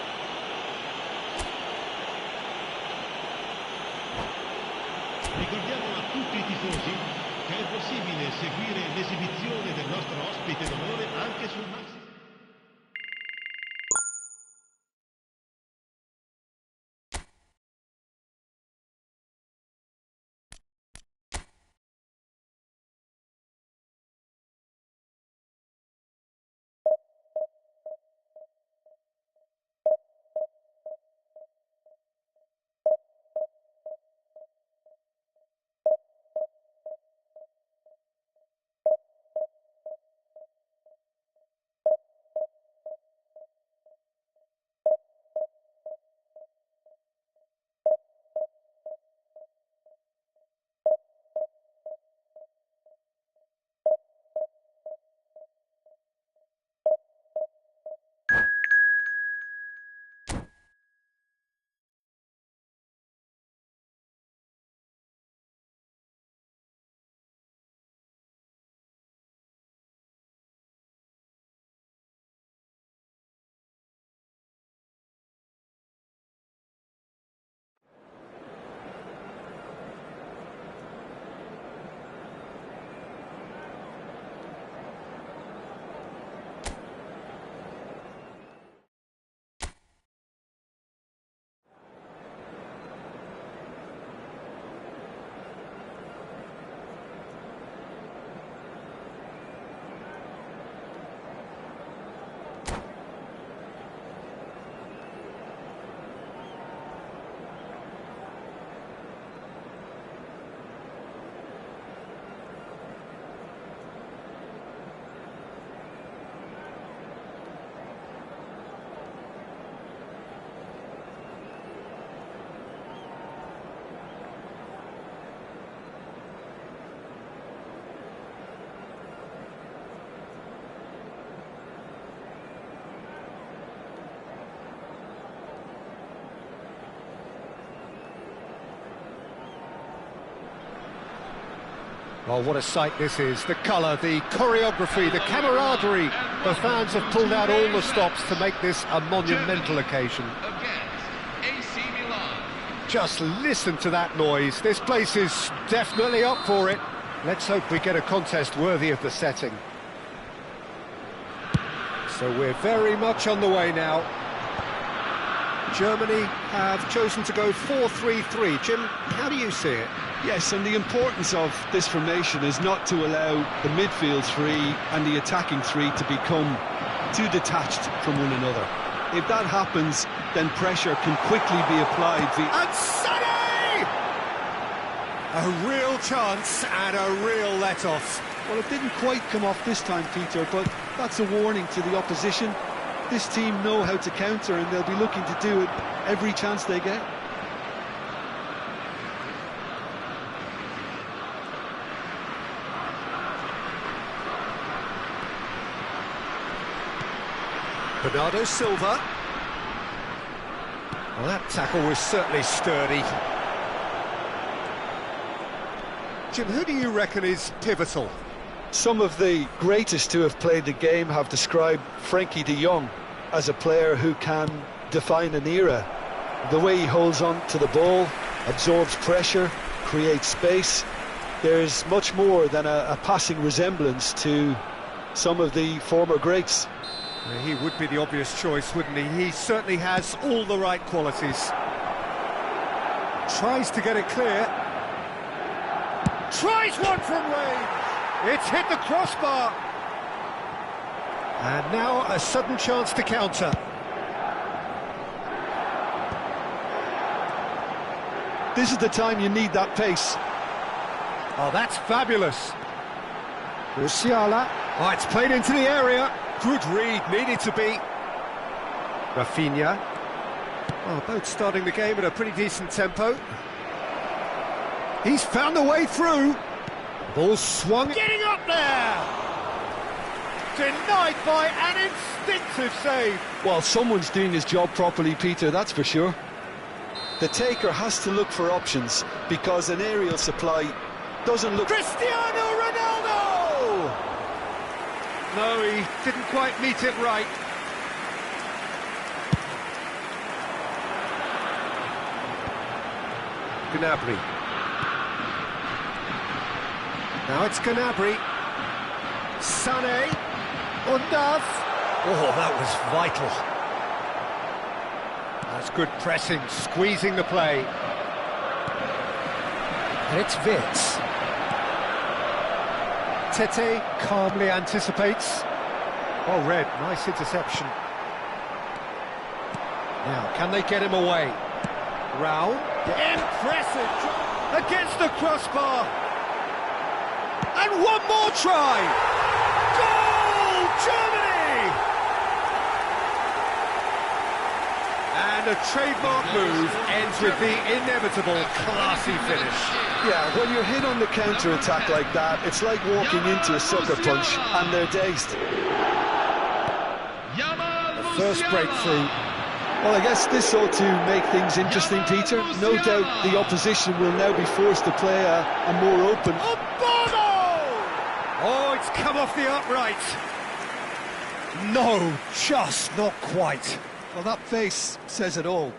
Ricordiamo a tutti i tifosi che è possibile seguire l'esibizione del nostro ospite d'onore anche sul Maxi. Oh, what a sight this is. The colour, the choreography, the camaraderie. The fans have pulled out all the stops to make this a monumental occasion. Just listen to that noise. This place is definitely up for it. Let's hope we get a contest worthy of the setting. So we're very much on the way now. Germany have chosen to go 4-3-3. Jim, how do you see it? Yes, and the importance of this formation is not to allow the midfield three and the attacking three to become too detached from one another. If that happens, then pressure can quickly be applied. And Sonny! A real chance and a real let-off. Well, it didn't quite come off this time, Peter, but that's a warning to the opposition. This team know how to counter, and they'll be looking to do it every chance they get. Bernardo Silva. Well, that tackle was certainly sturdy. Jim, who do you reckon is pivotal? Some of the greatest who have played the game have described Frankie de Jong as a player who can define an era. The way he holds on to the ball, absorbs pressure, creates space. There's much more than a passing resemblance to some of the former greats. He would be the obvious choice, wouldn't he? He certainly has all the right qualities. Tries to get it clear. Tries one from range. It's hit the crossbar. And now a sudden chance to counter. This is the time you need that pace. Oh, that's fabulous. Musiala. Oh, it's played into the area. Good read, needed to be. Rafinha. Well, both starting the game at a pretty decent tempo. He's found a way through. Ball swung. Getting up there! Denied by an instinctive save. Well, someone's doing his job properly, Peter, that's for sure. The taker has to look for options, because an aerial supply doesn't look... Cristiano Ronaldo! No, he didn't quite meet it right. Gnabry. Now it's Gnabry. Sané. Undav. Oh, that was vital. That's good pressing, squeezing the play. And it's Vitz. Tete calmly anticipates. Oh, Red, nice interception. Now, can they get him away? Raul. Impressive against the crossbar. And one more try. Goal, Germany! And a trademark move ends with the inevitable classy finish. Yeah, when you're hit on the counter-attack like that, it's like walking into a sucker punch and they're dazed. The first breakthrough. Well, I guess this ought to make things interesting, Peter. No doubt the opposition will now be forced to play a more open... Oh, it's come off the upright. No, just not quite. Well, that face says it all.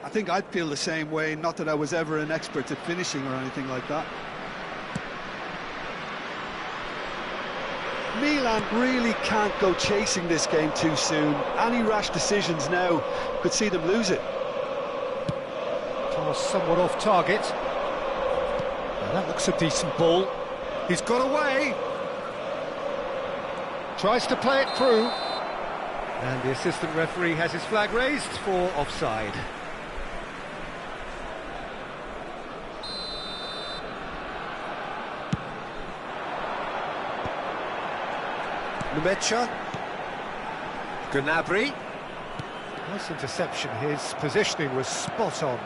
I think I'd feel the same way, not that I was ever an expert at finishing or anything like that. Milan really can't go chasing this game too soon. Any rash decisions now could see them lose it. Pass somewhat off target. Now that looks a decent ball. He's got away. Tries to play it through. And the assistant referee has his flag raised for offside. Numecha. Gnabry. Nice interception. His positioning was spot on.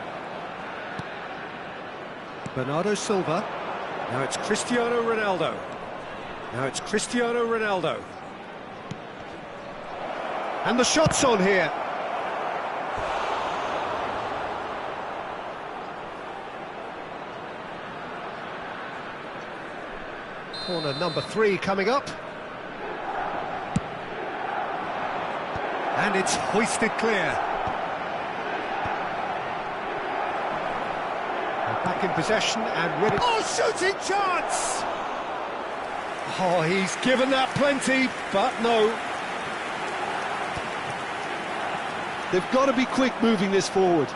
Bernardo Silva. Now it's Cristiano Ronaldo. Now it's Cristiano Ronaldo. And the shot's on here. Corner number 3 coming up. And it's hoisted clear. Back in possession and ready. Oh, shooting chance! Oh, he's given that plenty, but no. They've got to be quick moving this forward.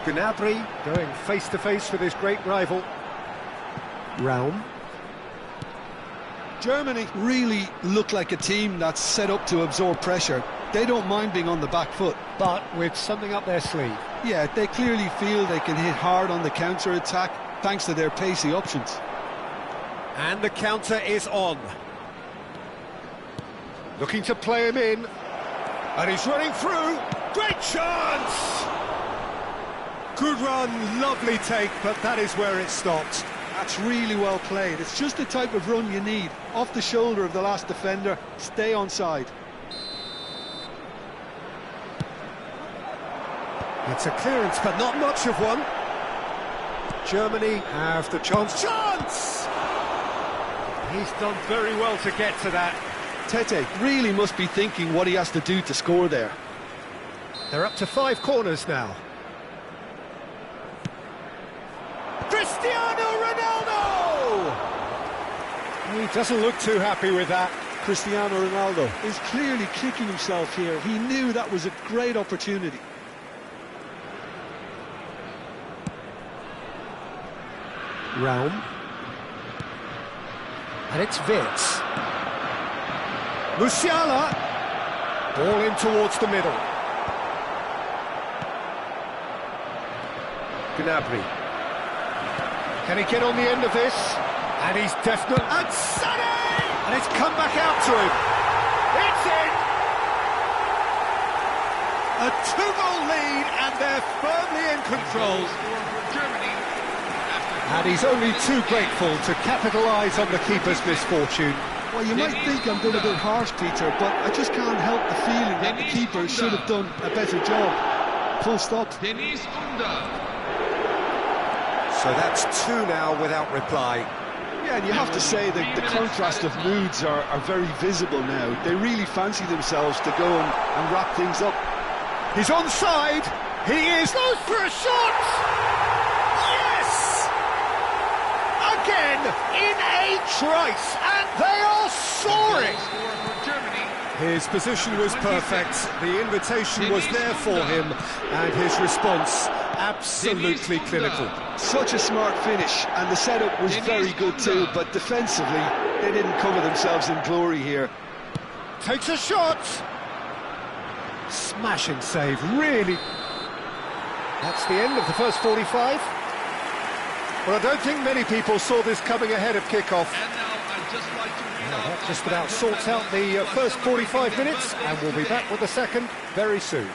Gnabry going face-to-face with his great rival. Raum. Germany really look like a team that's set up to absorb pressure. They don't mind being on the back foot. But with something up their sleeve. Yeah, they clearly feel they can hit hard on the counter-attack thanks to their pacey options. And the counter is on. Looking to play him in. And he's running through. Great chance! Good run, lovely take, but that is where it stopped. That's really well played. It's just the type of run you need. Off the shoulder of the last defender, stay onside. It's a clearance, but not much of one. Germany have the chance. Chance! He's done very well to get to that. Tete really must be thinking what he has to do to score there. They're up to 5 corners now. Cristiano Ronaldo! He doesn't look too happy with that. Cristiano Ronaldo is clearly kicking himself here. He knew that was a great opportunity. Raum. And it's Wirtz. Musiala. Ball in towards the middle. Gnabry. Can he get on the end of this? And he's definitely... And Sané! And it's come back out to him. It's in! A 2-goal lead, and they're firmly in control. And he's only too grateful to capitalise on the keeper's misfortune. Well, you might think I'm being a bit harsh, Peter, but I just can't help the feeling that the keeper should have done a better job. Full stop. So that's 2 now without reply. Yeah, and you have to say that the contrast of moods are very visible now. They really fancy themselves to go and wrap things up. He's onside. He is. Goes for a shot. Yes! Again in a trice, and they are soaring. His position was perfect. The invitation was there for him, and his response absolutely clinical. Such a smart finish, and the setup was very good too, but defensively they didn't cover themselves in glory here. Takes a shot. Smashing save, really. That's the end of the first 45. Well, I don't think many people saw this coming ahead of kickoff. That just about sorts out the first 45 minutes, and we'll be back with the second very soon.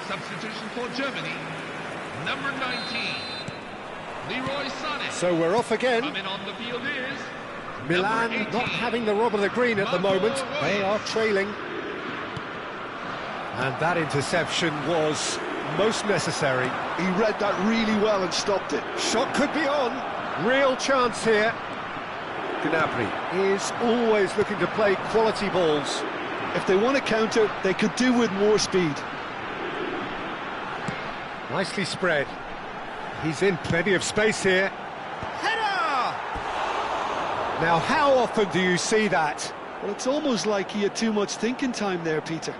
Substitution for Germany, number 19, Leroy Sané. So we're off again. Coming on the field is Milan not having the rub of the green at the moment. They are trailing. And that interception was most necessary. He read that really well and stopped it. Shot could be on. Real chance here. Gnabry is always looking to play quality balls. If they want to counter, they could do with more speed. Nicely spread. He's in plenty of space here. Header! Now, how often do you see that? Well, it's almost like he had too much thinking time there, Peter.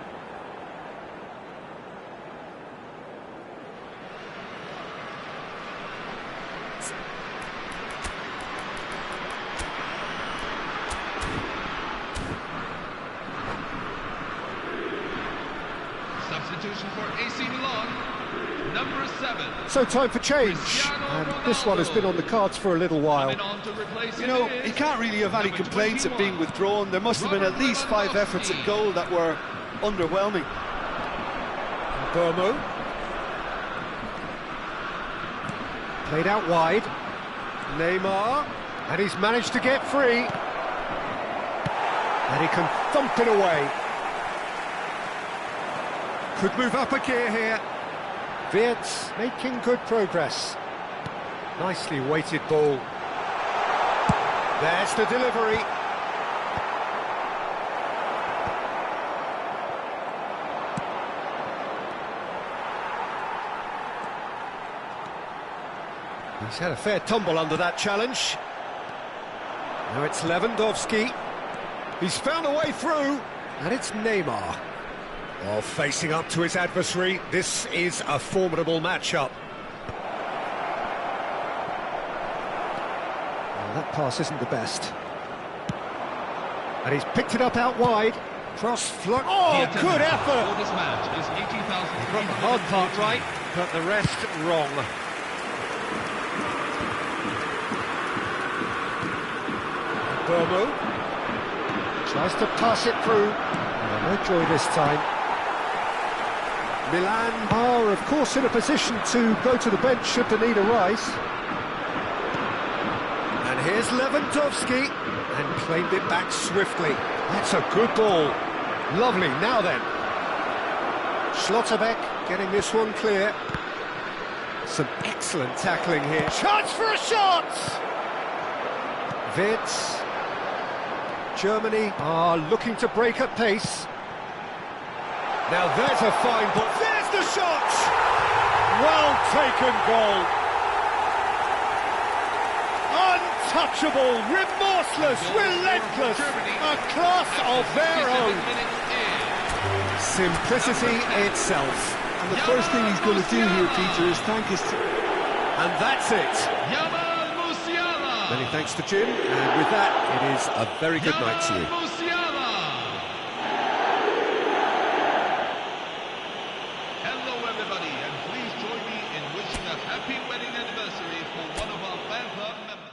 substitution for AC Milan, number 7. So time for change, and this one has been on the cards for a little while. You know, he can't really have any complaints at being withdrawn. There must have been at least 5 efforts at goal that were underwhelming. Burmo. Played out wide. Neymar. And he's managed to get free. And he can thump it away. Could move up a gear here. Wirtz making good progress. Nicely weighted ball. There's the delivery. He's had a fair tumble under that challenge. Now it's Lewandowski. He's found a way through. And it's Neymar. Oh, facing up to his adversary. This is a formidable matchup. Well, that pass isn't the best. And he's picked it up out wide. Cross flung. Oh, good effort! This match is He got the hard part right, but the rest wrong. Burmo tries to pass it through. Oh, no joy this time. Milan are, of course, in a position to go to the bench should the need arise. And here's Lewandowski, and claimed it back swiftly. That's a good ball. Lovely, now then. Schlotterbeck getting this one clear. Some excellent tackling here. Chance for a shot! Wirtz. Germany are looking to break at pace. Now there's a fine ball. There's the shot! Well taken goal. Untouchable, remorseless, relentless. A class of their own. Simplicity itself. And the first thing he's going to do here, Peter, is thank his... And that's it. Many thanks to Jim, and with that, it is a very good night to you. Hello everybody, and please join me in wishing a happy wedding anniversary for one of our fan club members.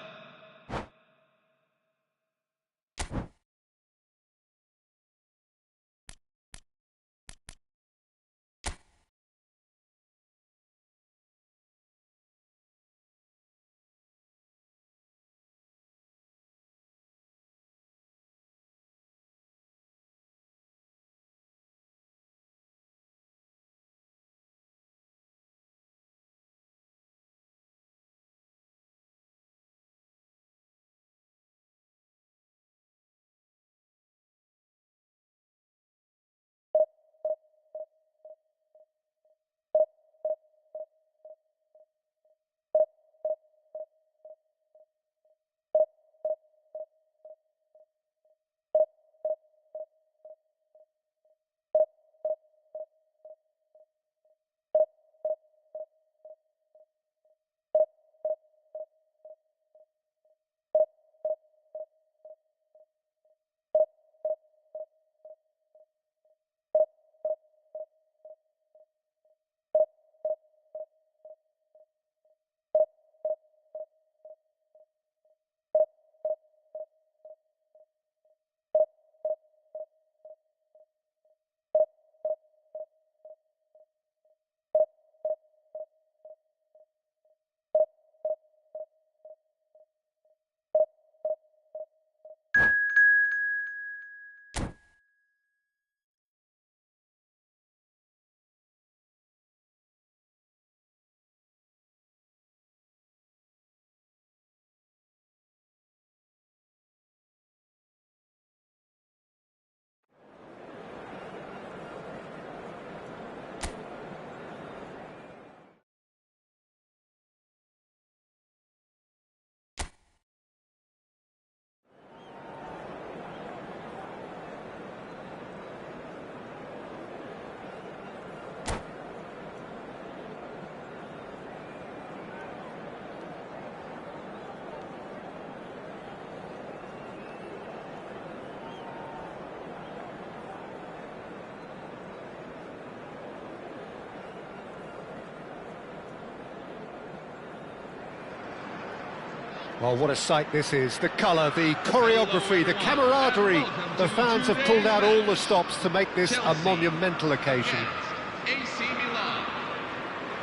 Well, what a sight this is. The colour, the choreography, the camaraderie. The fans have pulled out all the stops to make this a monumental occasion.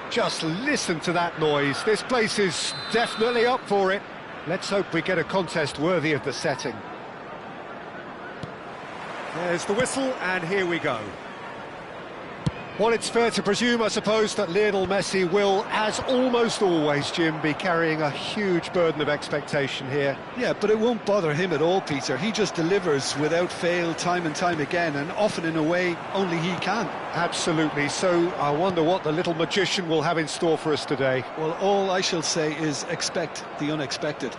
Just listen to that noise. This place is definitely up for it. Let's hope we get a contest worthy of the setting. There's the whistle, and here we go. Well, it's fair to presume, I suppose, that Lionel Messi will, as almost always, Jim, be carrying a huge burden of expectation here. Yeah, but it won't bother him at all, Peter. He just delivers without fail time and time again, and often in a way only he can. Absolutely. So I wonder what the little magician will have in store for us today. Well, all I shall say is expect the unexpected.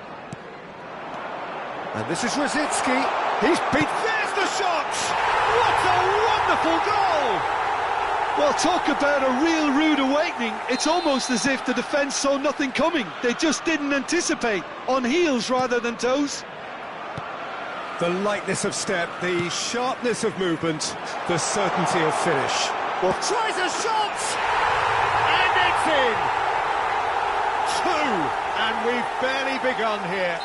And this is Rosicki. He's beat. There's the shot! What a wonderful goal! Well, talk about a real rude awakening. It's almost as if the defence saw nothing coming. They just didn't anticipate, on heels rather than toes. The lightness of step, the sharpness of movement, the certainty of finish. Well, tries a shot! And it's in! Two! And we've barely begun here.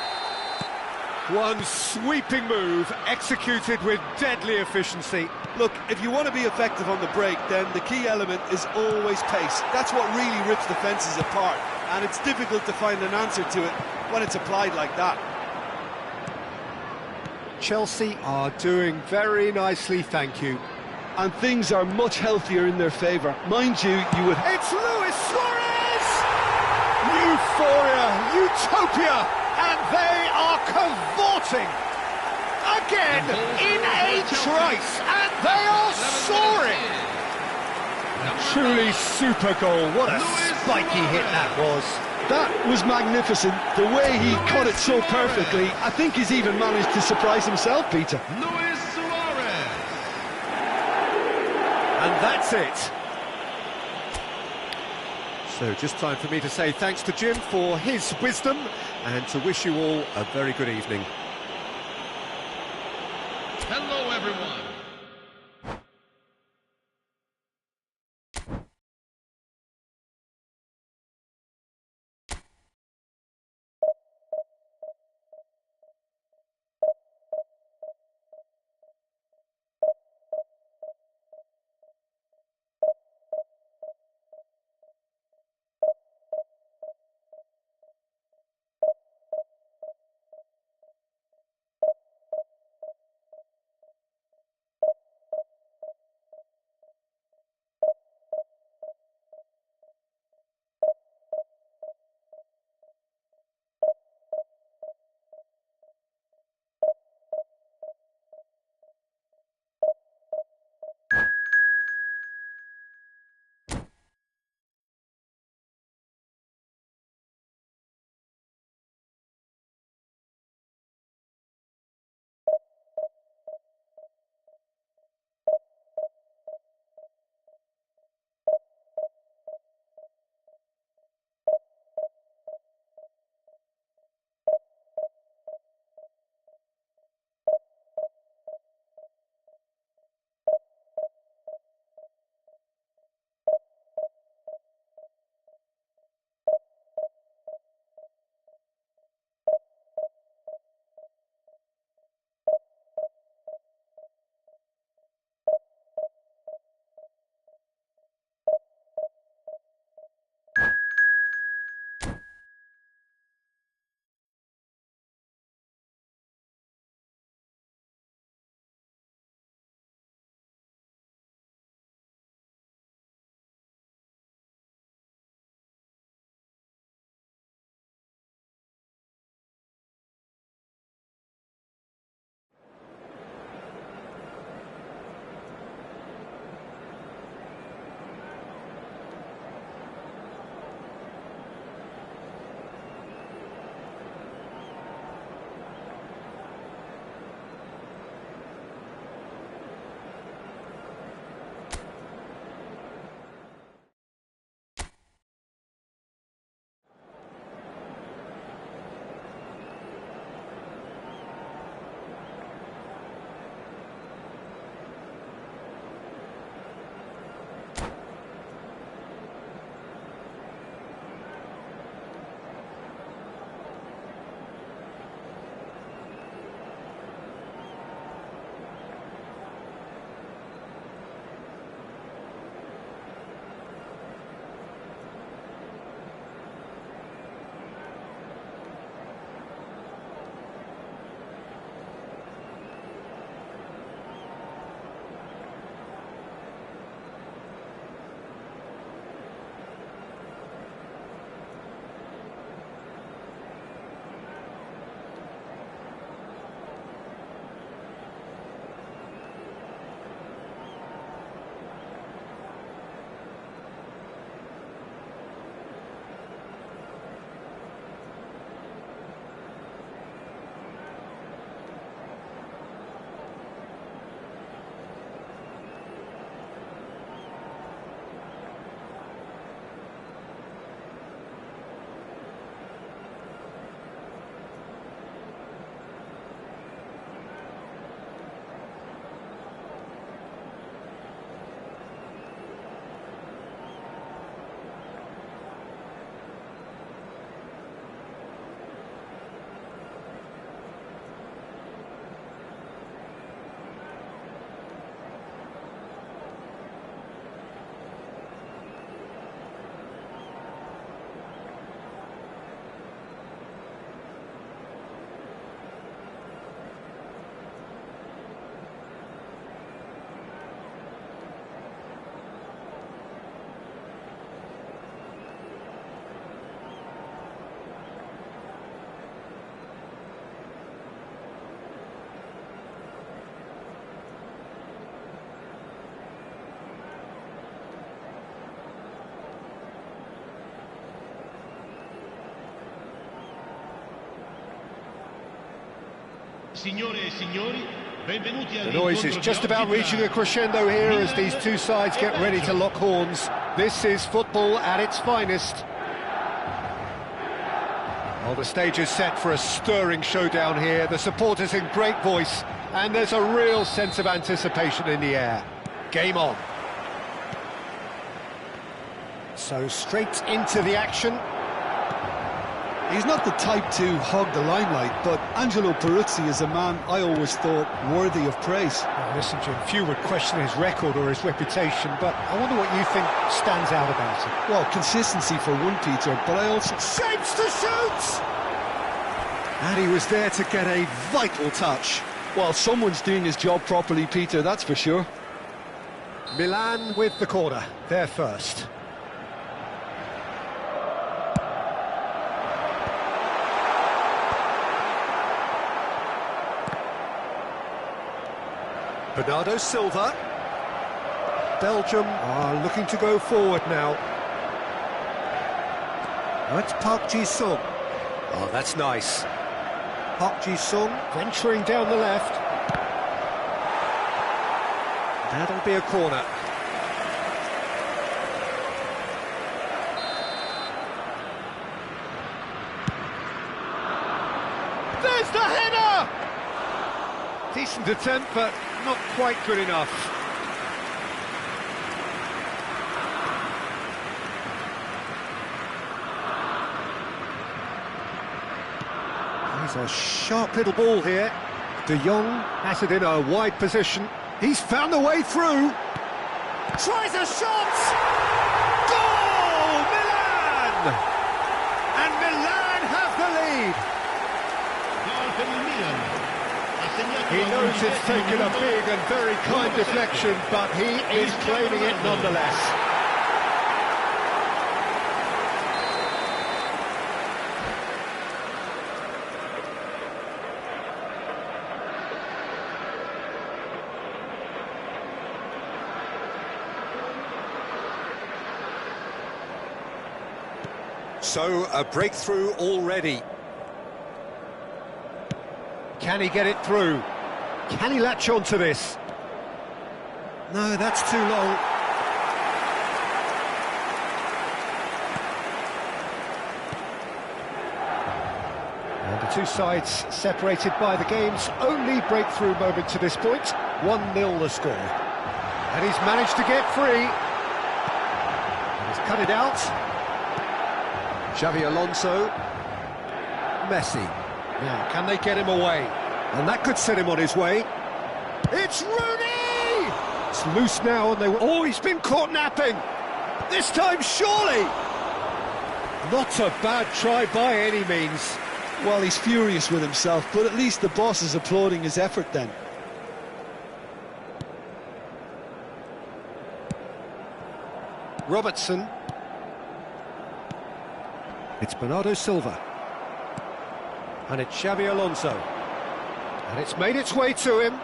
One sweeping move, executed with deadly efficiency. Look, if you want to be effective on the break, then the key element is always pace. That's what really rips defences apart, and it's difficult to find an answer to it when it's applied like that. Chelsea are doing very nicely, thank you. And things are much healthier in their favour. Mind you, you would... It's Luis Suarez! Euphoria, utopia, and they are cavorting again in a trice, and they are soaring. Truly super goal. What a spiky hit that was. That was magnificent. The way he cut it so perfectly, I think he's even managed to surprise himself, Peter. Luis Suarez. And that's it. So just time for me to say thanks to Jim for his wisdom and to wish you all a very good evening. Hello, everyone. Signore e signori, benvenuti The noise is just about reaching a crescendo here as these two sides get ready to lock horns. This is football at its finest. Well, the stage is set for a stirring showdown here. The supporters in great voice, and there's a real sense of anticipation in the air. Game on. So straight into the action. He's not the type to hog the limelight, but Angelo Peruzzi is a man I always thought worthy of praise. Well, listen, Jim, few would question his record or his reputation, but I wonder what you think stands out about him. Well, consistency for one, Peter, but I also... Shapes to shoot! And he was there to get a vital touch. Well, someone's doing his job properly, Peter, that's for sure. Milan with the corner, they're first. Bernardo Silva. Belgium are looking to go forward now. That's Park Ji-sung. Oh, that's nice. Park Ji-sung venturing down the left. That'll be a corner. There's the header! Decent attempt, but not quite good enough. He's a sharp little ball here. De Jong has it in a wide position. He's found a way through. Tries a shot! Goal! Milan! And Milan have the lead. He knows it's taken a big and very kind deflection, but he is claiming it nonetheless. So, a breakthrough already. Can he get it through? Can he latch on to this? No, that's too long. And the two sides separated by the game's only breakthrough moment to this point. 1-0 the score. And he's managed to get free. And he's cut it out. Xavi Alonso. Messi. Now, can they get him away? And that could set him on his way. It's Rooney! It's loose now, and they... Oh, he's been caught napping! This time, surely! Not a bad try by any means. Well, he's furious with himself, but at least the boss is applauding his effort then. Robertson. It's Bernardo Silva. And it's Xavi Alonso. And it's made its way to him.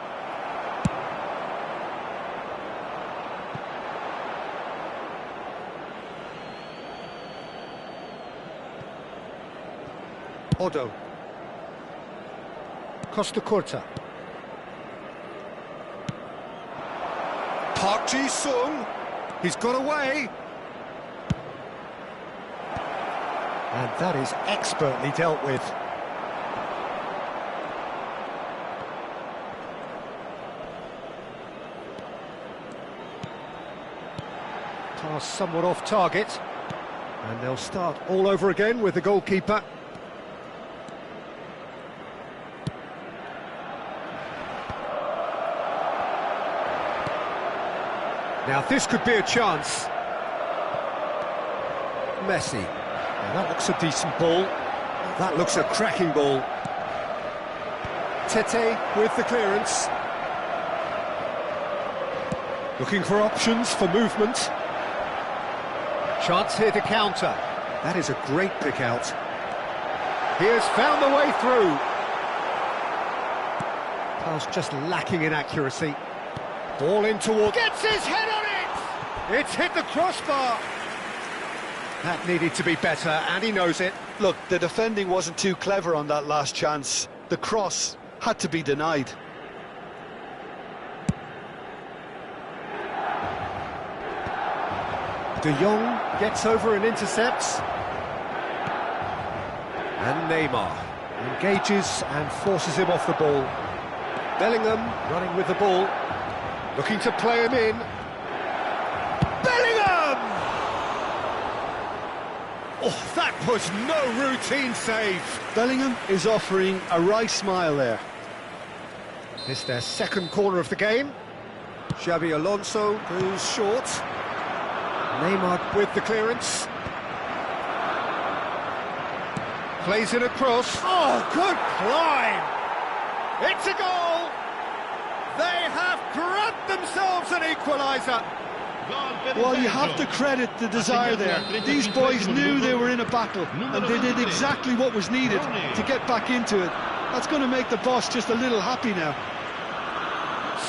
Odo. Costa Curta. Park Ji-sung. He's got away. And that is expertly dealt with. Pass somewhat off target. And they'll start all over again with the goalkeeper. Now this could be a chance. Messi. Now that looks a decent ball. That looks a cracking ball. Tete with the clearance. Looking for options for movement. Chance here to counter. That is a great pick out. He has found the way through. Pass just lacking in accuracy. Ball in towards... Gets his head on it! It's hit the crossbar. That needed to be better, and he knows it. Look, the defending wasn't too clever on that last chance. The cross had to be denied. De Jong gets over and intercepts. And Neymar engages and forces him off the ball. Bellingham running with the ball, looking to play him in. Bellingham! Oh, that was no routine save. Bellingham is offering a wry smile there. It's their second corner of the game. Xabi Alonso goes short. Neymar with the clearance. Plays it across. Oh, good climb! It's a goal! They have grabbed themselves an equaliser. Well, you have to credit the desire there. These boys knew they were in a battle, and they did exactly what was needed to get back into it. That's going to make the boss just a little happy now.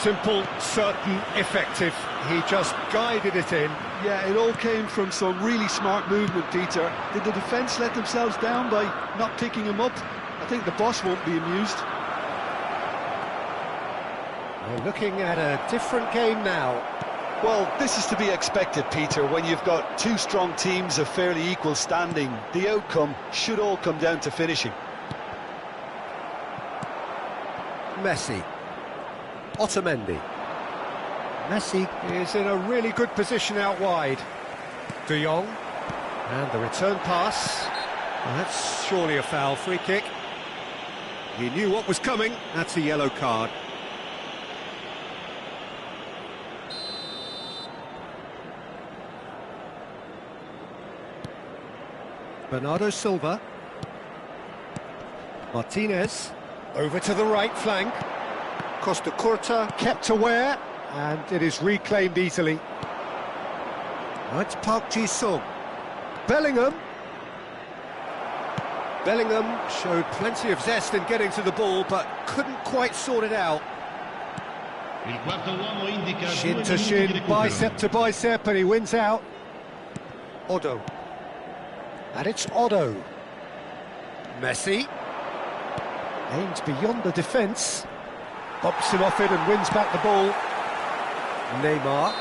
Simple, certain, effective. He just guided it in. Yeah, it all came from some really smart movement, Peter. Did the defence let themselves down by not picking him up? I think the boss won't be amused. We're looking at a different game now. Well, this is to be expected, Peter, when you've got two strong teams of fairly equal standing. The outcome should all come down to finishing. Messi. Otamendi. Messi is in a really good position out wide. De Jong. And the return pass. Well, that's surely a foul. Free kick. He knew what was coming. That's a yellow card. Bernardo Silva. Martinez. Over to the right flank. Costa Curta kept aware, and it is reclaimed easily. Now it's Park Ji-sung. Bellingham. Bellingham showed plenty of zest in getting to the ball, but couldn't quite sort it out. Shin to shin, bicep to bicep, and he wins out. Odo. And it's Odo. Messi. Aims beyond the defence. Bumps him off it and wins back the ball. Neymar.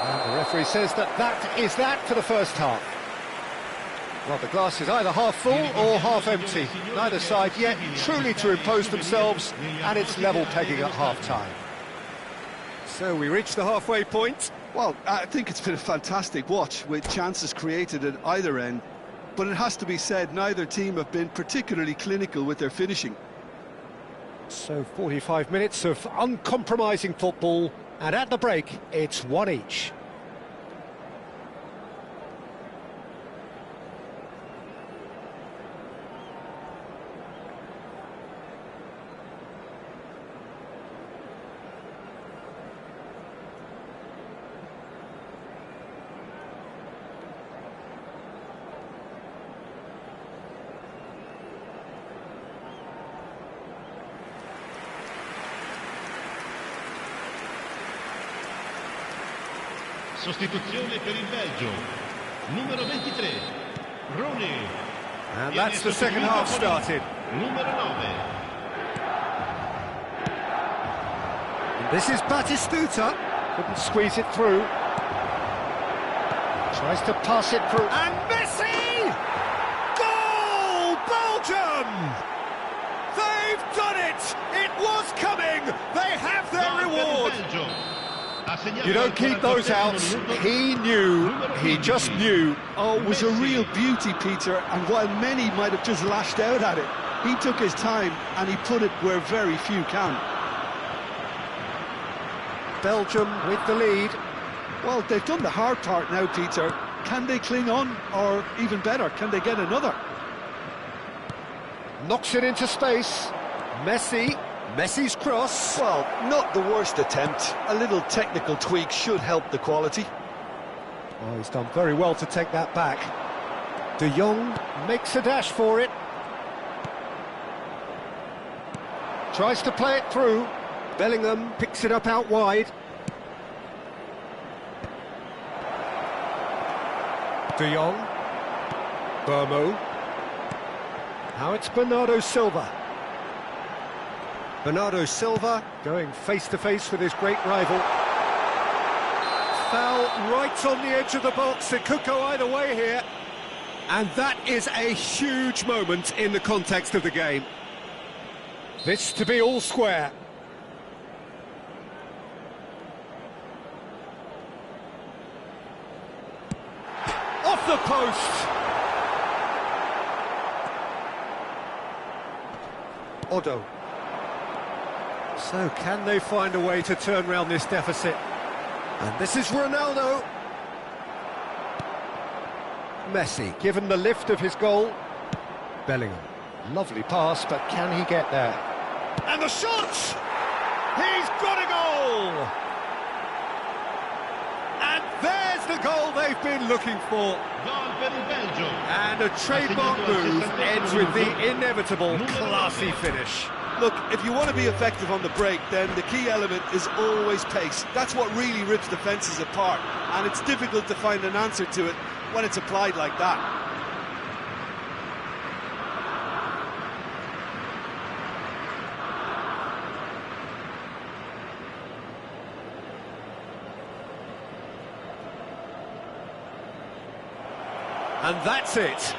And the referee says that is that for the first half. Well, the glass is either half full or half empty. Neither side yet truly to impose themselves, and it's level pegging at half-time. So we reach the halfway point. Well, I think it's been a fantastic watch, with chances created at either end. But it has to be said, neither team have been particularly clinical with their finishing. So 45 minutes of uncompromising football, and at the break, it's one each. Sostituzione per il Belgio, numero 23, Rooney. And that's the second half started. Numero 9. And this is Batistuta. Couldn't squeeze it through. Tries to pass it through. And Messi! Goal! Belgium! They've done it! It was coming! They have their reward! You don't keep those outs. He knew, he just knew. Oh, it was a real beauty, Peter, and while many might have just lashed out at it, he took his time and he put it where very few can. Belgium with the lead. Well, they've done the hard part now, Peter. Can they cling on, or even better, can they get another? Knocks it into space. Messi's cross. Well, not the worst attempt. A little technical tweak should help the quality. Oh, he's done very well to take that back. De Jong makes a dash for it. Tries to play it through. Bellingham picks it up out wide. De Jong. Burmo. Now it's Bernardo Silva. Bernardo Silva going face-to-face with his great rival. Foul right on the edge of the box. It could go either way here. And that is a huge moment in the context of the game. This to be all square. Off the post! Odo. So can they find a way to turn around this deficit? And this is Ronaldo. Messi, given the lift of his goal. Bellingham, lovely pass, but can he get there? And the shot! He's got a goal! And there's the goal they've been looking for. And a trademark move ends with the inevitable classy finish. Look, if you want to be effective on the break, then the key element is always pace. That's what really rips defences apart, and it's difficult to find an answer to it when it's applied like that. And that's it.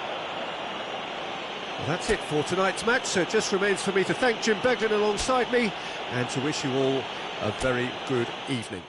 Well, that's it for tonight's match, so it just remains for me to thank Jim Beglin alongside me and to wish you all a very good evening.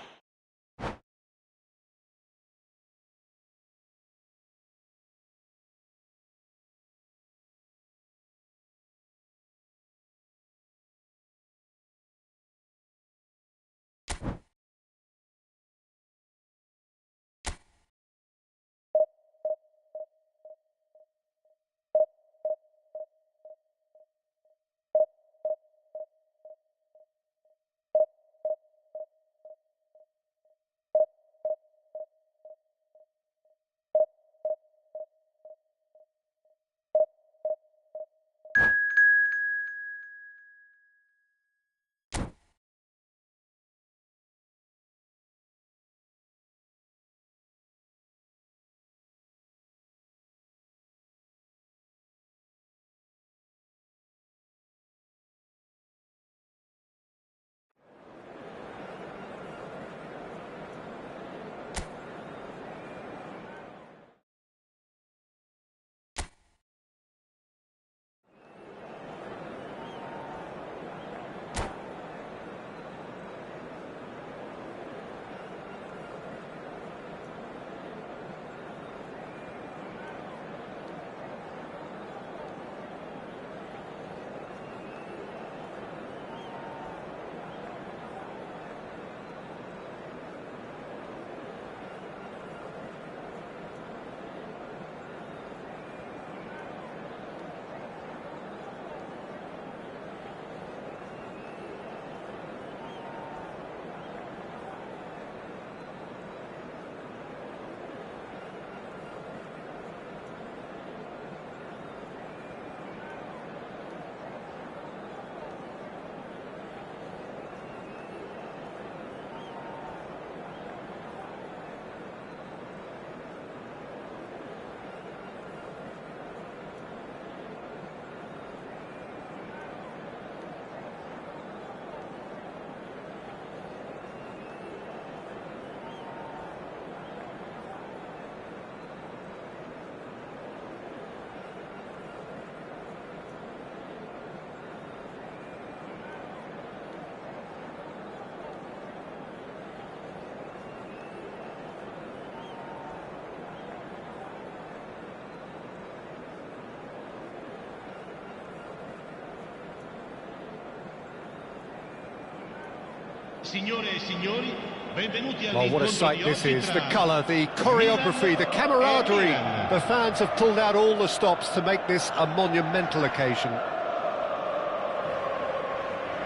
Well, what a sight this is, the colour, the choreography, the camaraderie. The fans have pulled out all the stops to make this a monumental occasion.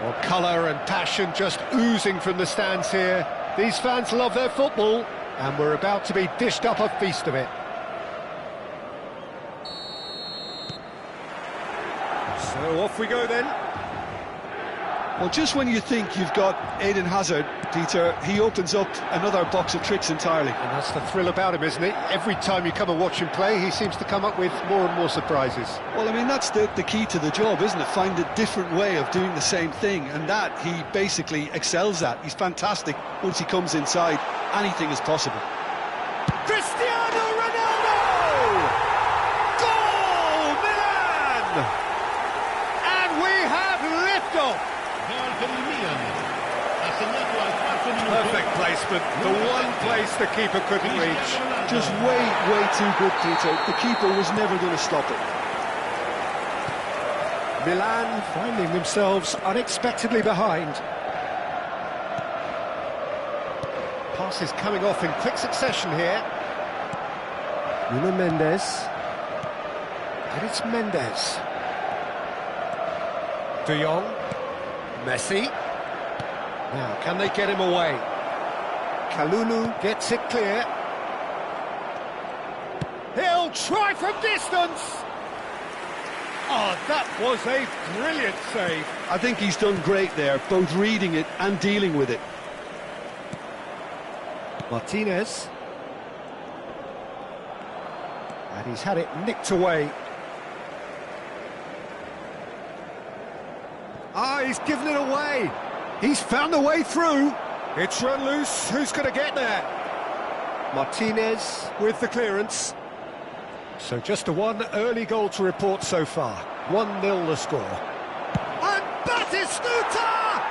Well, colour and passion just oozing from the stands here. These fans love their football, and we're about to be dished up a feast of it. So off we go then. Well, just when you think you've got Eden Hazard, Peter, he opens up another box of tricks entirely. And that's the thrill about him, isn't it? Every time you come and watch him play, he seems to come up with more and more surprises. Well, I mean, that's the key to the job, isn't it? Find a different way of doing the same thing, and that he basically excels at. He's fantastic once he comes inside. Anything is possible. Cristiano Ronaldo! Goal, Milan! And we have liftoff! Gol per il Milan. Ha segnato al quarto minuto. Perfect placement, the one place the keeper couldn't reach. Just way too good, Peter. The keeper was never going to stop it. Milan finding themselves unexpectedly behind. Passes coming off in quick succession here. Nuno Mendes. And it's Mendes. De Jong. Messi. Now, can they get him away? Kalulu gets it clear. He'll try from distance. Oh, that was a brilliant save. I think he's done great there, both reading it and dealing with it. Martinez. And he's had it nicked away. Ah, he's given it away. He's found a way through. It's run loose. Who's going to get there? Martinez with the clearance. So just a one early goal to report so far. 1-0 the score. And Batistuta!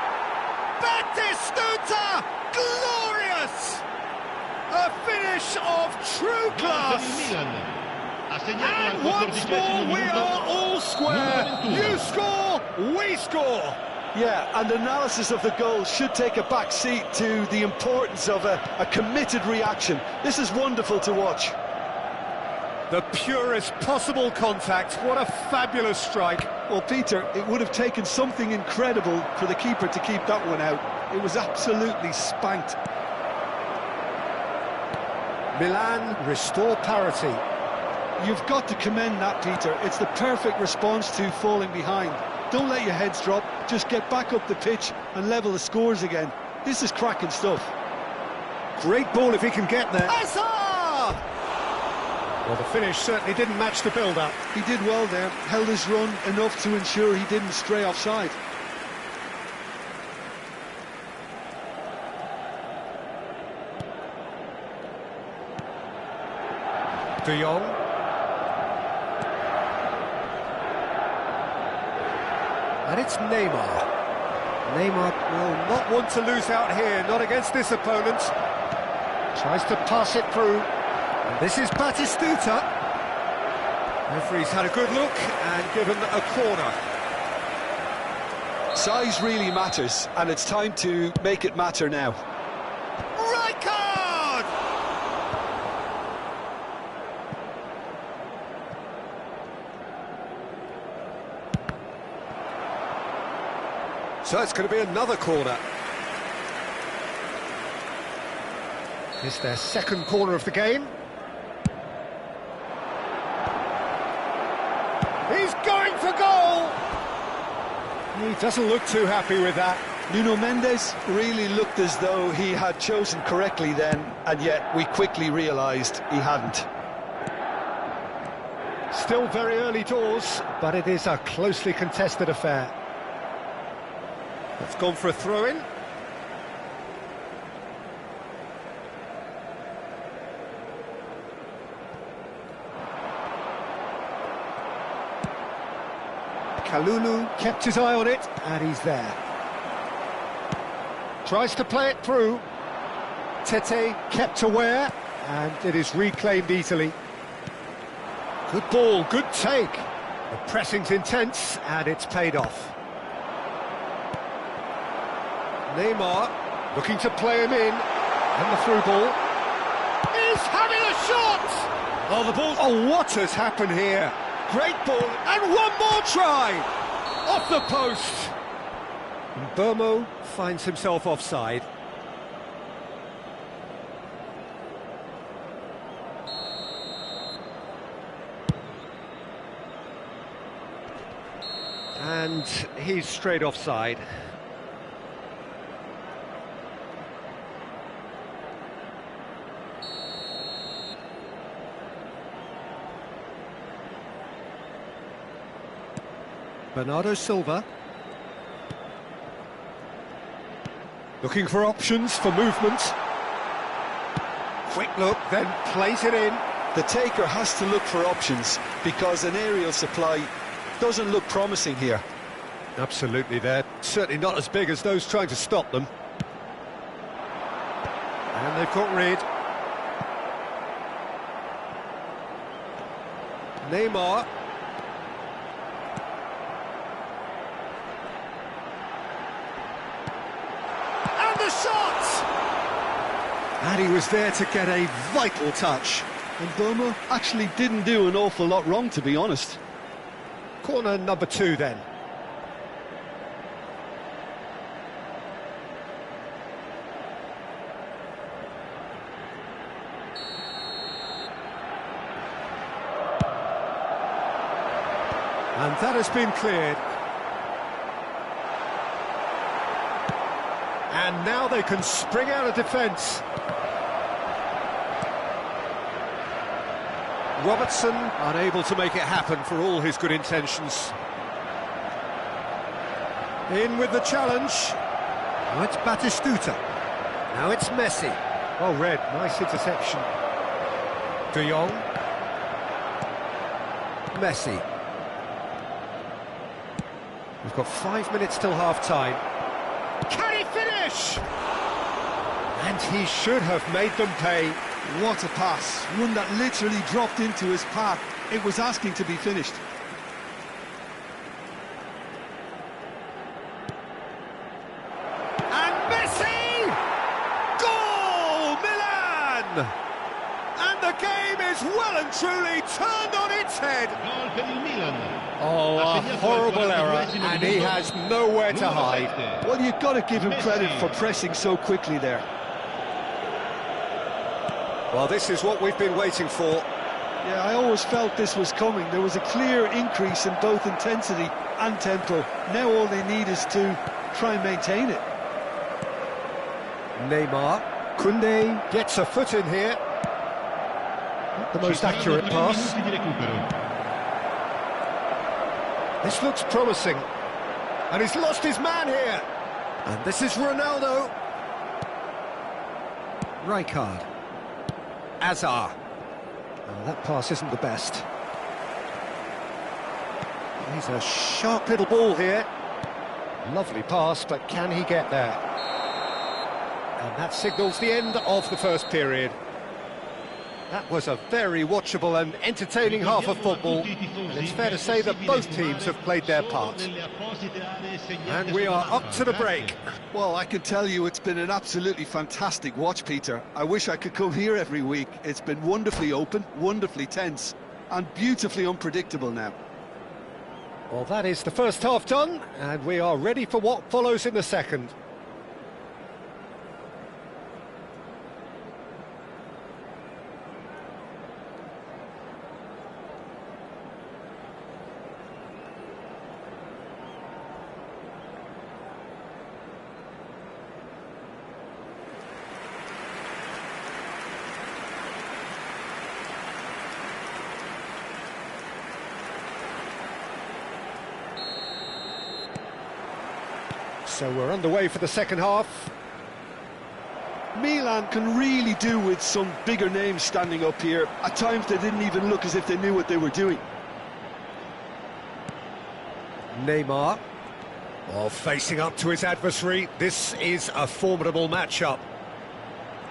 Batistuta! Glorious! A finish of true class. And once more we are all square. You score, we score. Yeah, and analysis of the goal should take a back seat to the importance of a committed reaction. This is wonderful to watch. The purest possible contact. What a fabulous strike. Well, Peter, it would have taken something incredible for the keeper to keep that one out. It was absolutely spanked. Milan restore parity. You've got to commend that, Peter. It's the perfect response to falling behind. Don't let your heads drop. Just get back up the pitch and level the scores again. This is cracking stuff. Great ball if he can get there. Hazard! Well, the finish certainly didn't match the build-up. He did well there, held his run enough to ensure he didn't stray offside. De Jong. And it's Neymar. Neymar will not want to lose out here, not against this opponent. Tries to pass it through. And this is Batistuta. Referee's had a good look and given a corner. Size really matters, and it's time to make it matter now. Right card! So it's going to be another corner. It's their second corner of the game. He's going for goal! He doesn't look too happy with that. Nuno Mendes really looked as though he had chosen correctly then, and yet we quickly realised he hadn't. Still very early doors, but it is a closely contested affair. It's gone for a throw-in. Kalulu kept his eye on it, and he's there. Tries to play it through. Tete kept aware, and it is reclaimed easily. Good ball, good take. The pressing's intense, and it's paid off. Neymar looking to play him in, and the through ball. He's having a shot! Oh, the ball... Oh, what has happened here? Great ball, and one more try! Off the post! And Burmo finds himself offside. And he's straight offside. Bernardo Silva. Looking for options for movement. Quick look, then plays it in. The taker has to look for options because an aerial supply doesn't look promising here. Absolutely, they're certainly not as big as those trying to stop them. And they've got rid. Neymar. And the shot! And he was there to get a vital touch. And Bomo actually didn't do an awful lot wrong, to be honest. Corner number 2 then. And that has been cleared. And now they can spring out of defence. Robertson unable to make it happen for all his good intentions. In with the challenge. Now it's Batistuta. Now it's Messi. Well read, nice interception. De Jong. Messi. We've got 5 minutes till half-time. Can he finish? And he should have made them pay. What a pass, one that literally dropped into his path. It was asking to be finished. And Messi! Goal! Milan! And the game is well and truly turned on its head. Gol per il Milan. Oh, a horrible error, and he has nowhere to hide. Well, you've got to give him credit for pressing so quickly there. Well, this is what we've been waiting for. Yeah, I always felt this was coming. There was a clear increase in both intensity and tempo. Now all they need is to try and maintain it. Neymar. Koundé gets a foot in here. Not the most accurate pass. This looks promising. And he's lost his man here. And this is Ronaldo. Rijkaard. Azar. Oh, that pass isn't the best. He's a sharp little ball here. Lovely pass, but can he get there? And that signals the end of the first period. That was a very watchable and entertaining half of football. And it's fair to say that both teams have played their part. And we are up to the break. Well, I can tell you it's been an absolutely fantastic watch, Peter. I wish I could come here every week. It's been wonderfully open, wonderfully tense, and beautifully unpredictable now. Well, that is the first half done, and we are ready for what follows in the second. So we're underway for the second half. Milan can really do with some bigger names standing up here. At times they didn't even look as if they knew what they were doing. Neymar. Well, facing up to his adversary, this is a formidable matchup.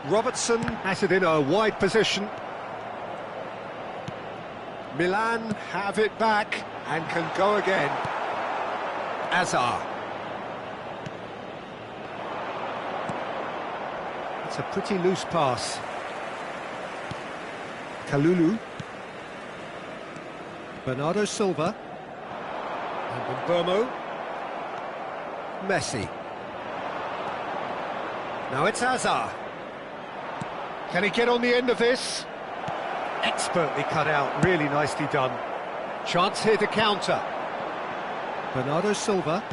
Robertson has it in a wide position. Milan have it back and can go again. Azar. It's a pretty loose pass. Kalulu. Bernardo Silva. And Bomo. Messi. Now it's Azar. Can he get on the end of this? Expertly cut out, really nicely done. Chance here to counter. Bernardo Silva.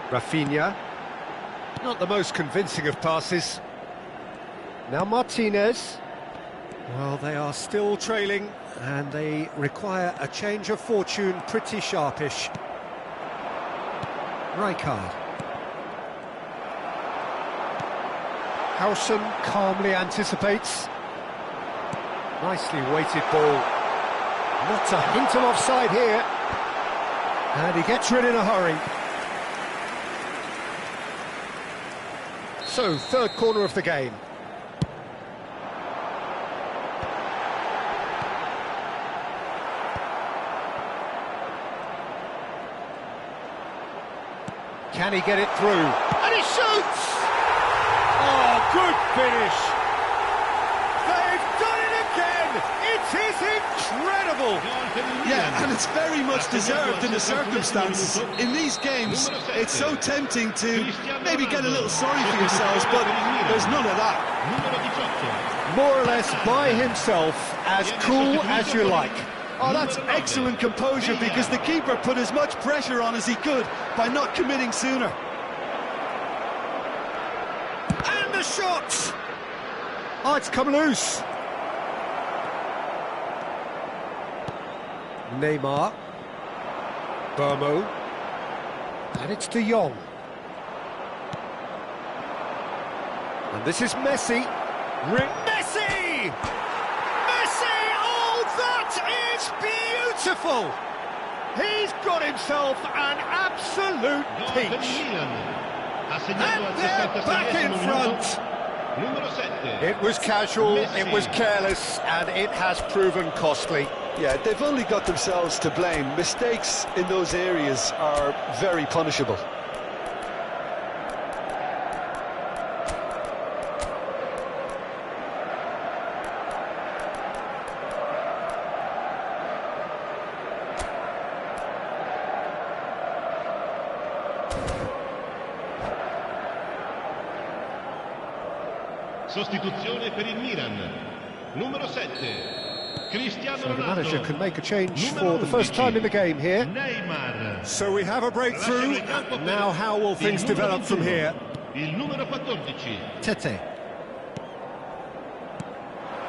Rafinha. Not the most convincing of passes. Now Martinez. Well, they are still trailing, and they require a change of fortune pretty sharpish. Rijkaard. Howson calmly anticipates. Nicely weighted ball. Not a hint of offside here. And he gets rid in a hurry. So, third corner of the game. Can he get it through? And he shoots! Oh, good finish! They've done it again! It is incredible! Yeah, and it's very much deserved in the circumstances. In these games, it's so tempting to maybe get a little sorry for yourselves, but there's none of that. More or less by himself, as cool as you like. Oh, that's excellent composure, because the keeper put as much pressure on as he could by not committing sooner. And the shot! Oh, it's come loose. Neymar. Burmo. And it's De Jong. And this is Messi. Messi! Messi! Oh, that is beautiful! He's got himself an absolute peach. And they're back in front. It was casual, it was careless, and it has proven costly. Yeah, they've only got themselves to blame. Mistakes in those areas are very punishable. Sostituzione per il Milan. Numero 7. Cristiano So the Ronaldo. manager can make a change for the first time in the game here. Neymar. So we have a breakthrough. Now how will things develop from here? Il numero 14. Tete.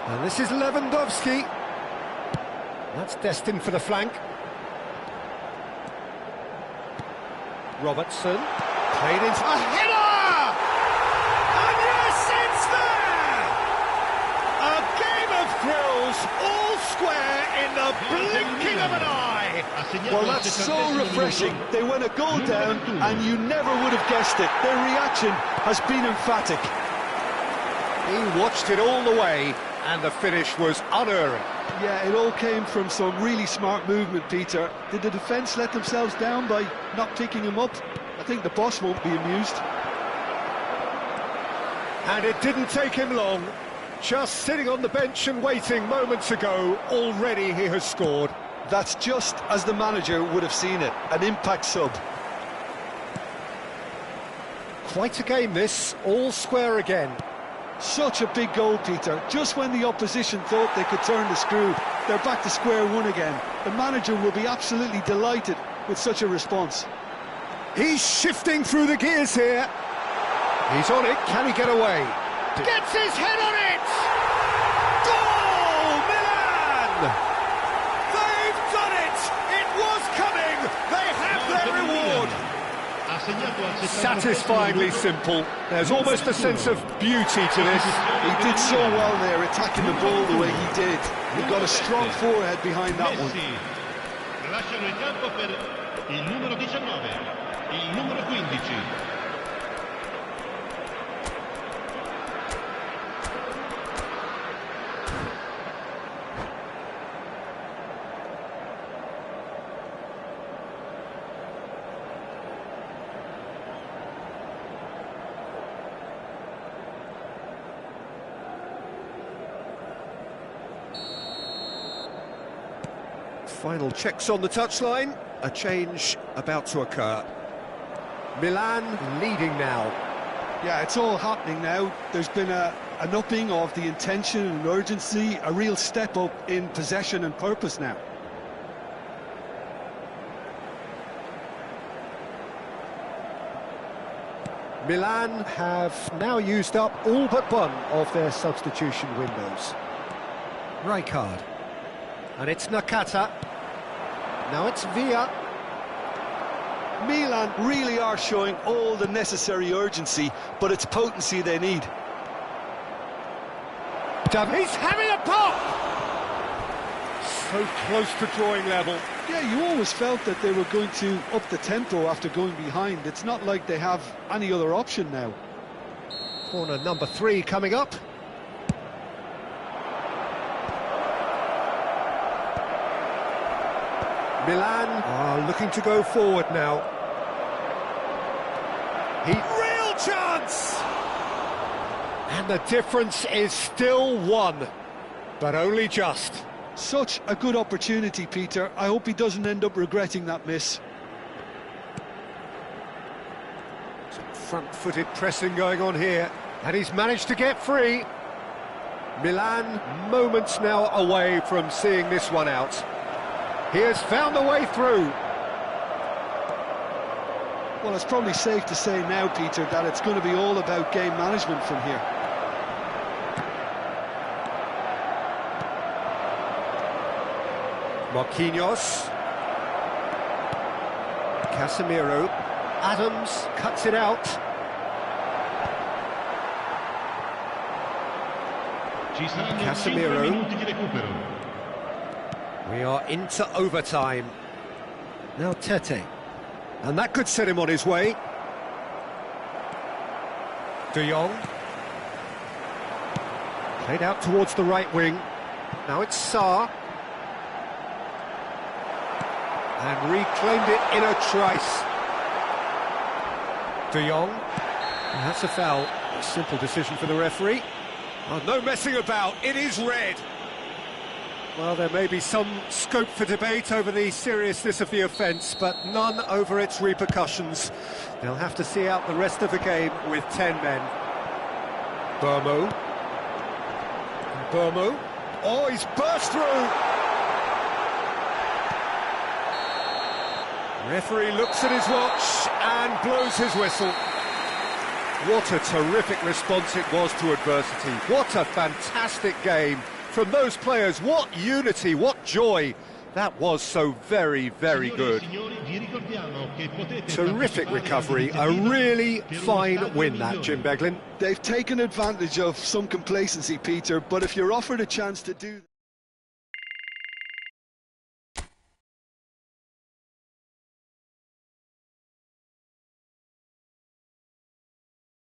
And this is Lewandowski. That's destined for the flank. Robertson. Played into a header! And yes, it's there! A game of thrills, all square in the blinking of an eye. Well, that's so refreshing. They went a goal down and you never would have guessed it. Their reaction has been emphatic. He watched it all the way and the finish was unerring. Yeah, it all came from some really smart movement, Peter. Did the defence let themselves down by not picking him up? I think the boss won't be amused. And it didn't take him long. Just sitting on the bench and waiting moments ago, already he has scored. That's just as the manager would have seen it, an impact sub. Quite a game this, all square again. Such a big goal, Peter. Just when the opposition thought they could turn the screw, they're back to square one again. The manager will be absolutely delighted with such a response. He's shifting through the gears here. He's on it, can he get away? Gets his head on it! Goal, Milan! They've done it! It was coming! They have their reward! Satisfyingly simple. There's almost a sense of beauty to this. He did so well there, attacking the ball the way he did. He got a strong forehead behind that one. Lasciano il campo per il numero 19, il numero 15. Final checks on the touchline. A change about to occur. Milan leading now. Yeah, it's all happening now. There's been an upping of the intention and urgency, a real step up in possession and purpose now. Milan have now used up all but one of their substitution windows. Rijkaard. And it's Nakata. Now it's Villa. Milan really are showing all the necessary urgency, but it's potency they need. He's having a pop! So close to drawing level. Yeah, you always felt that they were going to up the tempo after going behind. It's not like they have any other option now. Corner number 3 coming up. Milan are looking to go forward now. Real chance! And the difference is still 1, but only just. Such a good opportunity, Peter. I hope he doesn't end up regretting that miss. Some front-footed pressing going on here, and he's managed to get free. Milan moments now away from seeing this one out. He has found a way through. Well, it's probably safe to say now, Peter, that it's going to be all about game management from here. Marquinhos. Casemiro. Adams cuts it out. Ci saranno 5 Casemiro. minuti di recupero. We are into overtime. Now Tete. And that could set him on his way. De Jong. Played out towards the right wing. Now it's Sarr. And reclaimed it in a trice. De Jong. And that's a foul. A simple decision for the referee. Oh, no messing about. It is red. Well, there may be some scope for debate over the seriousness of the offence, but none over its repercussions. They'll have to see out the rest of the game with 10 men. Burmo. Burmo. Oh, he's burst through! Referee looks at his watch and blows his whistle. What a terrific response it was to adversity. What a fantastic game from those players. What unity, what joy. That was so very, very good. Terrific recovery, a really fine win that, Jim Beglin. They've taken advantage of some complacency, Peter, but if you're offered a chance to do